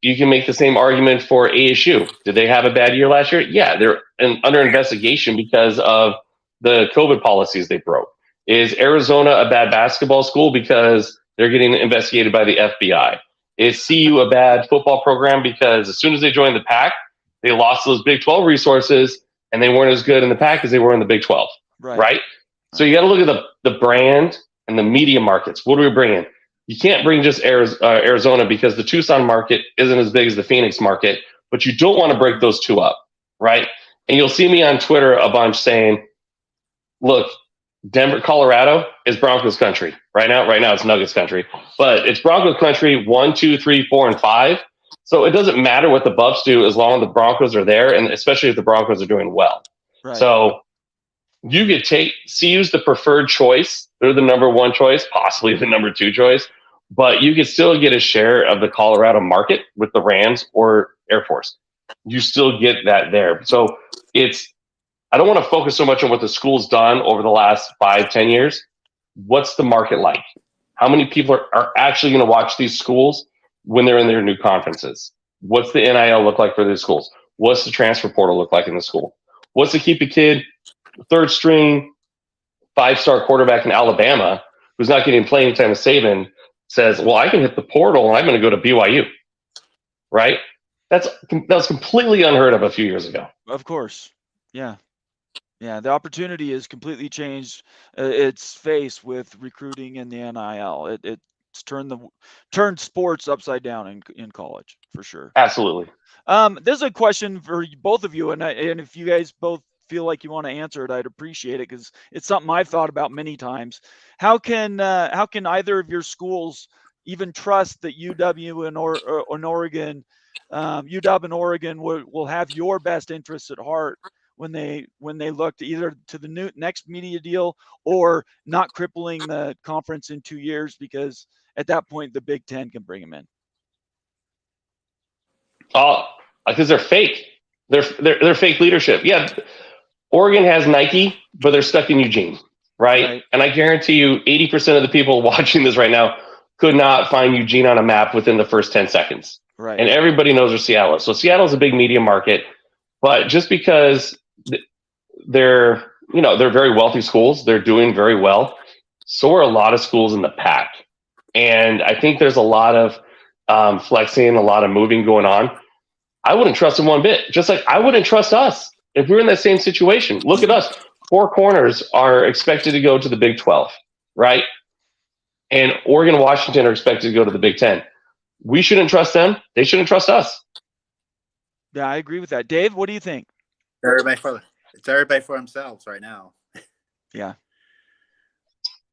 You can make the same argument for ASU. Did they have a bad year last year? Yeah, they're under investigation because of the COVID policies they broke. Is Arizona a bad basketball school because they're getting investigated by the FBI? Is CU a bad football program because as soon as they joined the Pac, they lost those Big 12 resources and they weren't as good in the Pac as they were in the Big 12, right? So you got to look at the brand and the media markets. What do we bring in? You can't bring just Arizona because the Tucson market isn't as big as the Phoenix market, but you don't want to break those two up, right? And you'll see me on Twitter a bunch saying, look, Denver, Colorado is Broncos country. Right now it's Nuggets country, but it's Broncos country 1, 2, 3, 4, and 5. So it doesn't matter what the Buffs do as long as the Broncos are there, and especially if the Broncos are doing well. Right. So you could take CU's the preferred choice. They're the number 1 choice, possibly the number 2 choice, but you could still get a share of the Colorado market with the Rams or Air Force. You still get that there. So I don't want to focus so much on what the school's done over the last 5-10 years. What's the market like? How many people are actually going to watch these schools when they're in their new conferences? What's the NIL look like for these schools? What's the transfer portal look like in the school? What's to keep a kid, 3rd string, 5-star quarterback in Alabama who's not getting playing time with Saban says, well, I can hit the portal and I'm going to go to BYU, right? That was completely unheard of a few years ago. Of course. Yeah. Yeah, the opportunity has completely changed its face with recruiting and the NIL. It's turned sports upside down in college for sure. Absolutely. There's a question for both of you, and if you guys both feel like you want to answer it, I'd appreciate it because it's something I've thought about many times. How can either of your schools even trust that UW and Oregon, UW and Oregon will have your best interests at heart when they look to either to the next media deal or not crippling the conference in 2 years, because at that point the Big Ten can bring them in? Because they're fake. They're fake leadership. Yeah, Oregon has Nike, but they're stuck in Eugene, right? And I guarantee you 80% of the people watching this right now could not find Eugene on a map within the first 10 seconds. Right. And everybody knows where Seattle is. So Seattle's a big media market, but just because they're very wealthy schools, they're doing very well. So are a lot of schools in the Pac. And I think there's a lot of flexing, a lot of moving going on. I wouldn't trust them one bit. Just like I wouldn't trust us if we were in that same situation. Look at us. 4 corners are expected to go to the Big 12, right? And Oregon and Washington are expected to go to the Big 10. We shouldn't trust them. They shouldn't trust us. Yeah, I agree with that. Dave, what do you think? It's everybody for themselves right now. Yeah.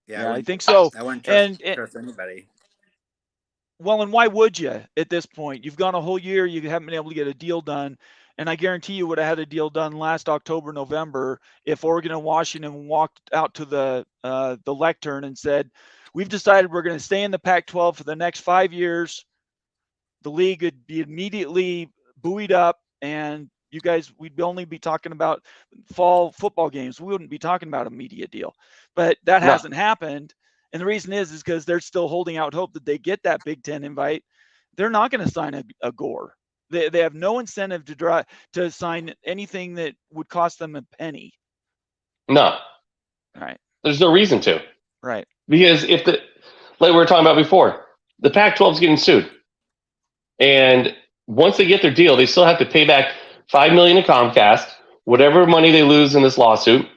Yeah, I think so. I wouldn't trust anybody. Well, and why would you at this point? You've gone a whole year. You haven't been able to get a deal done. And I guarantee you would have had a deal done last October, November, if Oregon and Washington walked out to the lectern and said, we've decided we're going to stay in the Pac-12 for the next 5 years. The league would be immediately buoyed up, and you guys, we'd only be talking about fall football games. We wouldn't be talking about a media deal. But that hasn't happened. And the reason is because they're still holding out hope that they get that Big Ten invite. They're not going to sign a Gore. They have no incentive to sign anything that would cost them a penny. No. Right. There's no reason to. Right. Because like we were talking about before, the Pac-12 is getting sued. And once they get their deal, they still have to pay back $5 million to Comcast, whatever money they lose in this lawsuit.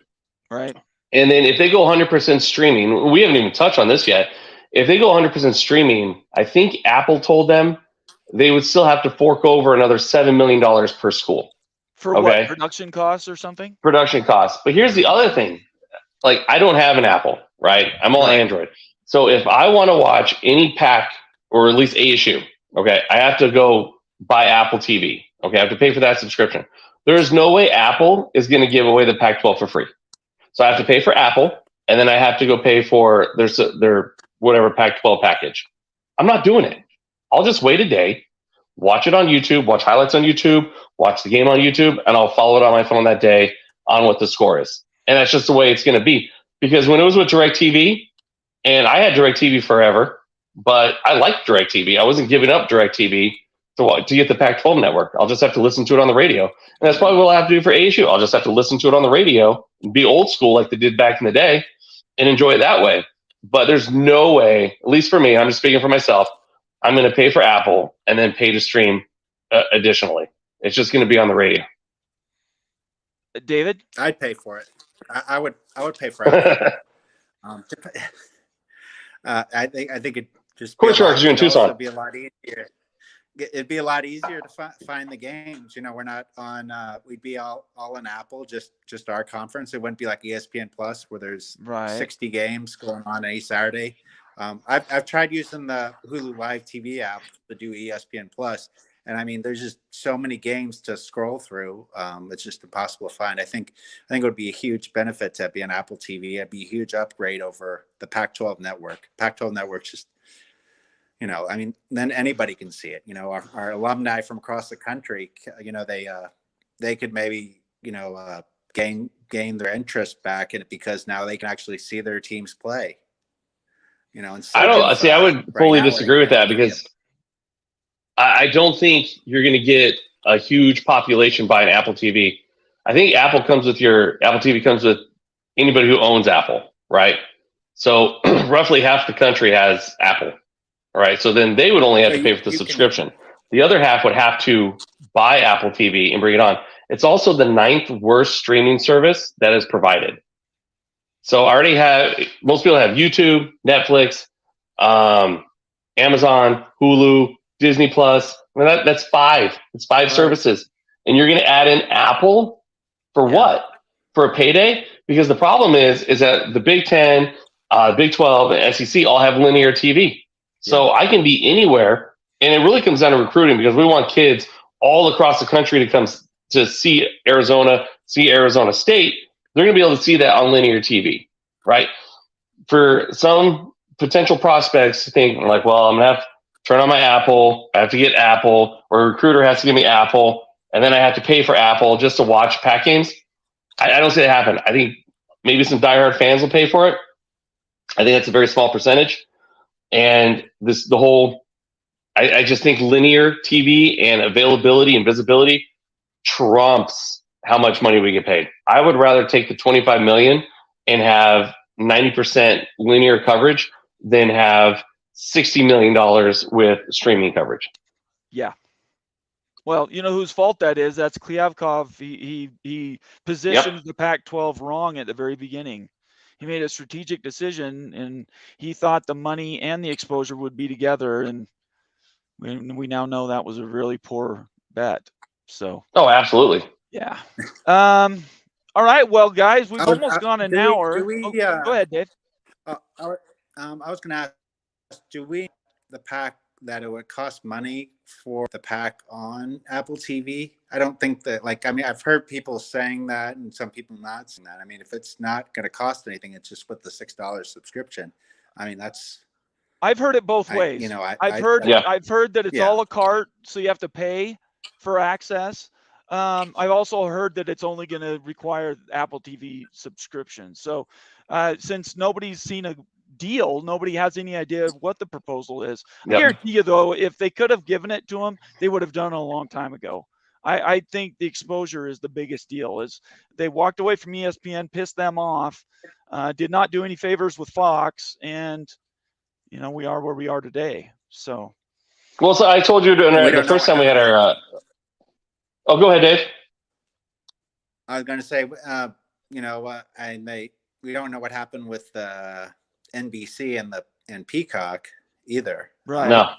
Right. And then if they go 100% streaming, we haven't even touched on this yet. If they go 100% streaming, I think Apple told them they would still have to fork over another $7 million per school. For what, production costs or something? Production costs. But here's the other thing. Like, I don't have an Apple, right? I'm all Android. So if I want to watch any pack, or at least ASU, okay, I have to go buy Apple TV. Okay, I have to pay for that subscription. There's no way Apple is going to give away the Pac-12 for free. So I have to pay for Apple, and then I have to go pay for their whatever Pac-12 package. I'm not doing it. I'll just wait a day, watch it on YouTube, watch highlights on YouTube, watch the game on YouTube, and I'll follow it on my phone that day on what the score is. And that's just the way it's going to be. Because when it was with DirecTV, and I had DirecTV forever, but I liked DirecTV. I wasn't giving up DirecTV to get the Pac-12 network. I'll just have to listen to it on the radio. And that's probably what I'll have to do for ASU. I'll just have to listen to it on the radio and be old school like they did back in the day and enjoy it that way. But there's no way, at least for me, I'm just speaking for myself, I'm going to pay for Apple and then pay to stream additionally. It's just going to be on the radio. David? I'd pay for it. I would pay for Apple. I think it just. Of course, you're in Tucson. It'd be a lot easier. It'd be a lot easier to find the games. You know, we're not on. We'd be all in Apple, just our conference. It wouldn't be like ESPN Plus, where there's 60 games going on any Saturday. I've tried using the Hulu Live TV app to do ESPN Plus, and I mean, there's just so many games to scroll through. It's just impossible to find. I think it would be a huge benefit to be on Apple TV. It'd be a huge upgrade over the Pac-12 network. Pac-12 network's just, you know, I mean, then anybody can see it. You know, our alumni from across the country, you know, they could maybe, you know, gain their interest back in it because now they can actually see their teams play. You know, I would fully disagree with that because I don't think you're going to get a huge population buying Apple TV. I think Apple TV comes with anybody who owns Apple, right? So roughly half the country has Apple, all right? So then they would only have to pay for the subscription. The other half would have to buy Apple TV and bring it on. It's also the 9th worst streaming service that is provided. So most people have YouTube, Netflix, Amazon, Hulu, Disney Plus. I mean, that's 5. It's 5 services. And you're going to add in Apple for what? For a payday? Because the problem is that the Big 10, Big 12, and SEC all have linear TV. So I can be anywhere. And it really comes down to recruiting because we want kids all across the country to come to see Arizona State. They're going to be able to see that on linear TV, right? For some potential prospects to think like, well, I'm going to have to turn on my Apple. I have to get Apple, or a recruiter has to give me Apple, and then I have to pay for Apple just to watch Pac games. I don't see it happen. I think maybe some diehard fans will pay for it. I think that's a very small percentage. And I just think linear TV and availability and visibility trumps how much money we get paid. I would rather take the $25 million and have 90% linear coverage than have $60 million with streaming coverage. Yeah. Well, you know whose fault that is? That's Kliavkov. He positioned the Pac-12 wrong at the very beginning. He made a strategic decision, and he thought the money and the exposure would be together, and we now know that was a really poor bet. So. Oh, absolutely. Yeah. All right. Well, guys, we've almost gone an hour. Go ahead, Dave. I was going to ask, do we the pack that it would cost money for the pack on Apple TV? I don't think that, I've heard people saying that and some people not saying that. I mean, if it's not going to cost anything, it's just with the $6 subscription. I mean, I've heard it both ways. I've heard that it's a la carte, so you have to pay for access. I've also heard that it's only going to require Apple TV subscription. So since nobody's seen a deal, nobody has any idea what the proposal is. I guarantee you, though, if they could have given it to them, they would have done it a long time ago. I think the exposure is the biggest deal. Is they walked away from ESPN, pissed them off, did not do any favors with Fox, and we are where we are today. So I told you the first time we had our oh, go ahead, Dave. I was going to say, I we don't know what happened with NBC and Peacock either. Right. No.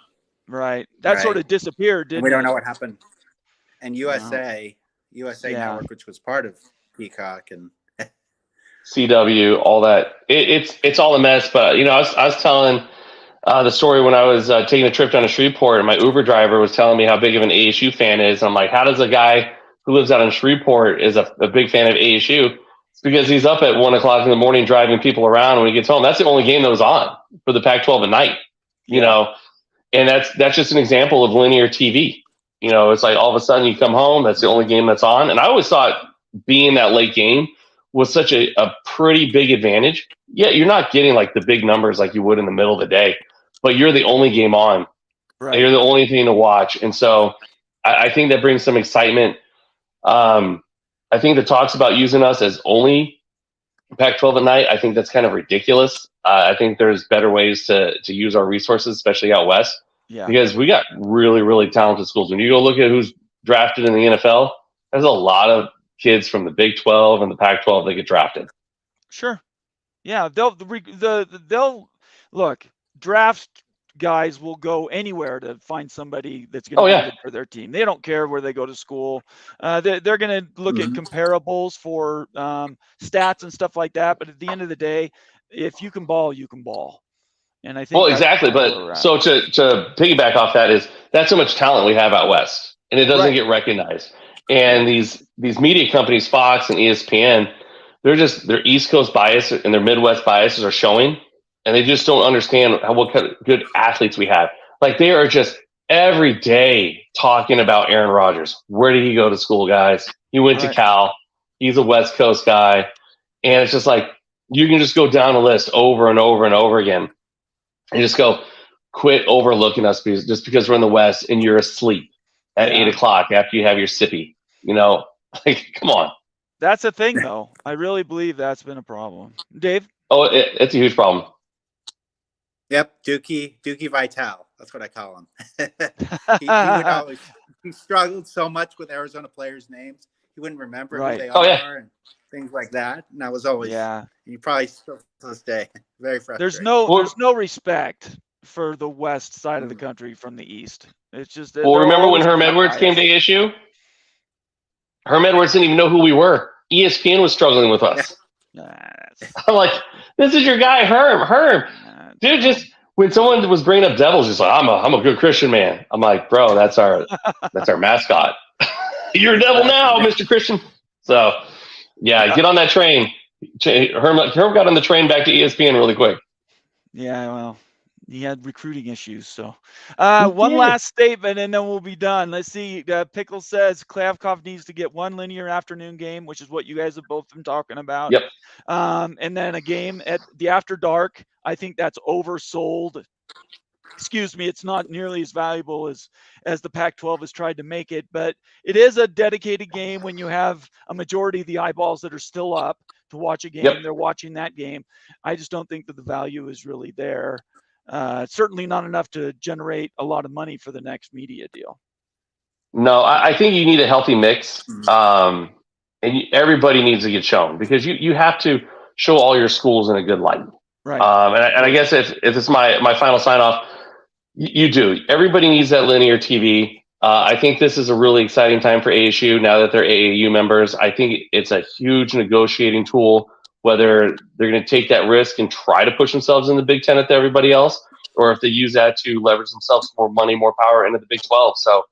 Right. That sort Right. of disappeared, And didn't we don't it? know what happened. And Wow. USA Yeah. Network, which was part of Peacock, and CW, all that. It's all a mess. But I was telling the story when I was taking a trip down to Shreveport, and my Uber driver was telling me how big of an ASU fan is. I'm like, how does a guy who lives out in Shreveport is a big fan of ASU? It's because he's up at 1 o'clock in the morning driving people around. When he gets home, that's the only game that was on for the Pac-12 at night. And that's just an example of linear TV. It's like all of a sudden you come home, that's the only game that's on. And I always thought being that late game was such a pretty big advantage. Yeah, you're not getting like the big numbers like you would in the middle of the day, but you're the only game on. Right. You're the only thing to watch. And so I think that brings some excitement. I think the talks about using us as only Pac-12 at night, I think that's kind of ridiculous. I think there's better ways to use our resources, especially out west, because we got really, really talented schools. When you go look at who's drafted in the NFL, there's a lot of kids from the Big 12 and the Pac-12 that get drafted. Sure. Yeah, they'll look, draft guys will go anywhere to find somebody that's going to be good for their team. They don't care where they go to school. They're going to look at comparables for stats and stuff like that. But at the end of the day, if you can ball, you can ball. And I think exactly. But so to piggyback off that is that's how much talent we have out west, and it doesn't get recognized. And these media companies, Fox and ESPN, their East Coast bias and their Midwest biases are showing, and they just don't understand what kind of good athletes we have. Like they are just every day talking about Aaron Rodgers. Where did he go to school, guys? He went to Cal. He's a West Coast guy, and it's just like you can just go down the list over and over and over again, and just go, quit overlooking us because we're in the West and you're asleep at 8 o'clock after you have your sippy. Like, come on. That's a thing, though. I really believe that's been a problem. Dave? Oh, it's a huge problem. Yep, Dookie Vitale. That's what I call him. he would always. He struggled so much with Arizona players' names. He wouldn't remember who they are and things like that. And I was always. You probably still to this day very frustrating. There's no respect for the west side of the country from the east. It's just. Well, remember when Herm Edwards came to ASU? Herm Edwards didn't even know who we were. ESPN was struggling with us. I'm like, this is your guy, Herm. Dude, just when someone was bringing up Devils, just like, I'm a good Christian man. I'm like, bro, that's our mascot. You're a devil now, Mr. Christian. So, get on that train. Herm got on the train back to ESPN really quick. Yeah, well, he had recruiting issues. So, one last statement, and then we'll be done. Let's see. Pickle says Klavkov needs to get one linear afternoon game, which is what you guys have both been talking about. Yep. And then a game at the after dark. I think that's oversold. Excuse me, it's not nearly as valuable as the Pac-12 has tried to make it, but it is a dedicated game when you have a majority of the eyeballs that are still up to watch a game. Yep. They're watching that game. I just don't think that the value is really there. Certainly not enough to generate a lot of money for the next media deal. No, I think you need a healthy mix, and everybody needs to get shown because you have to show all your schools in a good light. Right. And I guess if it's my final sign off, you do. Everybody needs that linear TV. I think this is a really exciting time for ASU now that they're AAU members. I think it's a huge negotiating tool, whether they're going to take that risk and try to push themselves in the Big Ten with everybody else, or if they use that to leverage themselves more money, more power into the Big 12. So,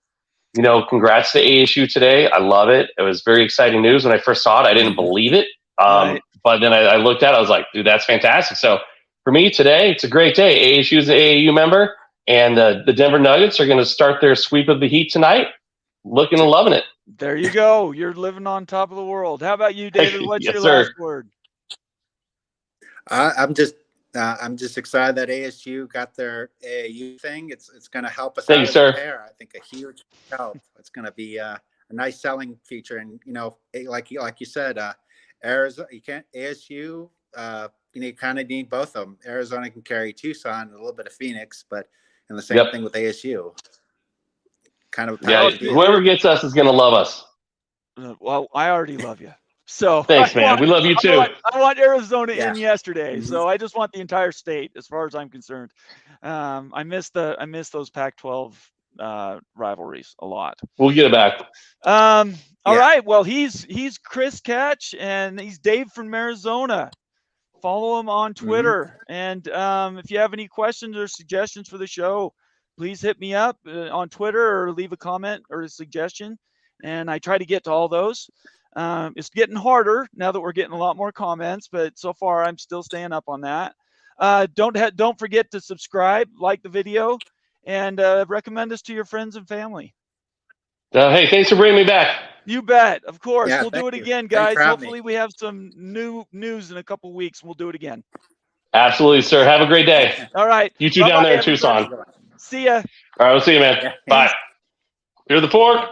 congrats to ASU today. I love it. It was very exciting news. When I first saw it, I didn't believe it. But then I looked at it, I was like, dude, that's fantastic. So for me today, it's a great day. ASU is an AAU member, and the Denver Nuggets are going to start their sweep of the Heat tonight. Looking and loving it. There you go. You're living on top of the world. How about you, David? What's your last word? I'm just excited that ASU got their AAU thing. It's going to help us. Thank you, sir. I think a huge help. It's going to be a nice selling feature, and like you said, Arizona, ASU. You kind of need both of them. Arizona can carry Tucson and a little bit of Phoenix, but and the same thing with ASU. Kind of. Whoever gets us is going to love us. Well, I already love you. So Thanks, man. We love you too. I want Arizona Yeah. in yesterday, Mhm. so I just want the entire state, as far as I'm concerned. I miss those Pac-12 rivalries a lot. We'll get it back. All Yeah. right. Well, he's Chris Catch, and he's Dave from Arizona. Follow him on Twitter. And if you have any questions or suggestions for the show, please hit me up on Twitter or leave a comment or a suggestion. And I try to get to all those. It's getting harder now that we're getting a lot more comments, but so far I'm still staying up on that. Don't forget to subscribe, like the video, and recommend us to your friends and family. Hey, thanks for bringing me back. You bet. Of course. Yeah, We'll do thank it you. again, Thanks guys. for having me. Hopefully we have some new news in a couple of weeks. We'll do it again. Absolutely, sir. Have a great day. All right. You two down there in everybody. Tucson. See ya. All right, we'll see you, man. Yeah. Bye. Here's the fork.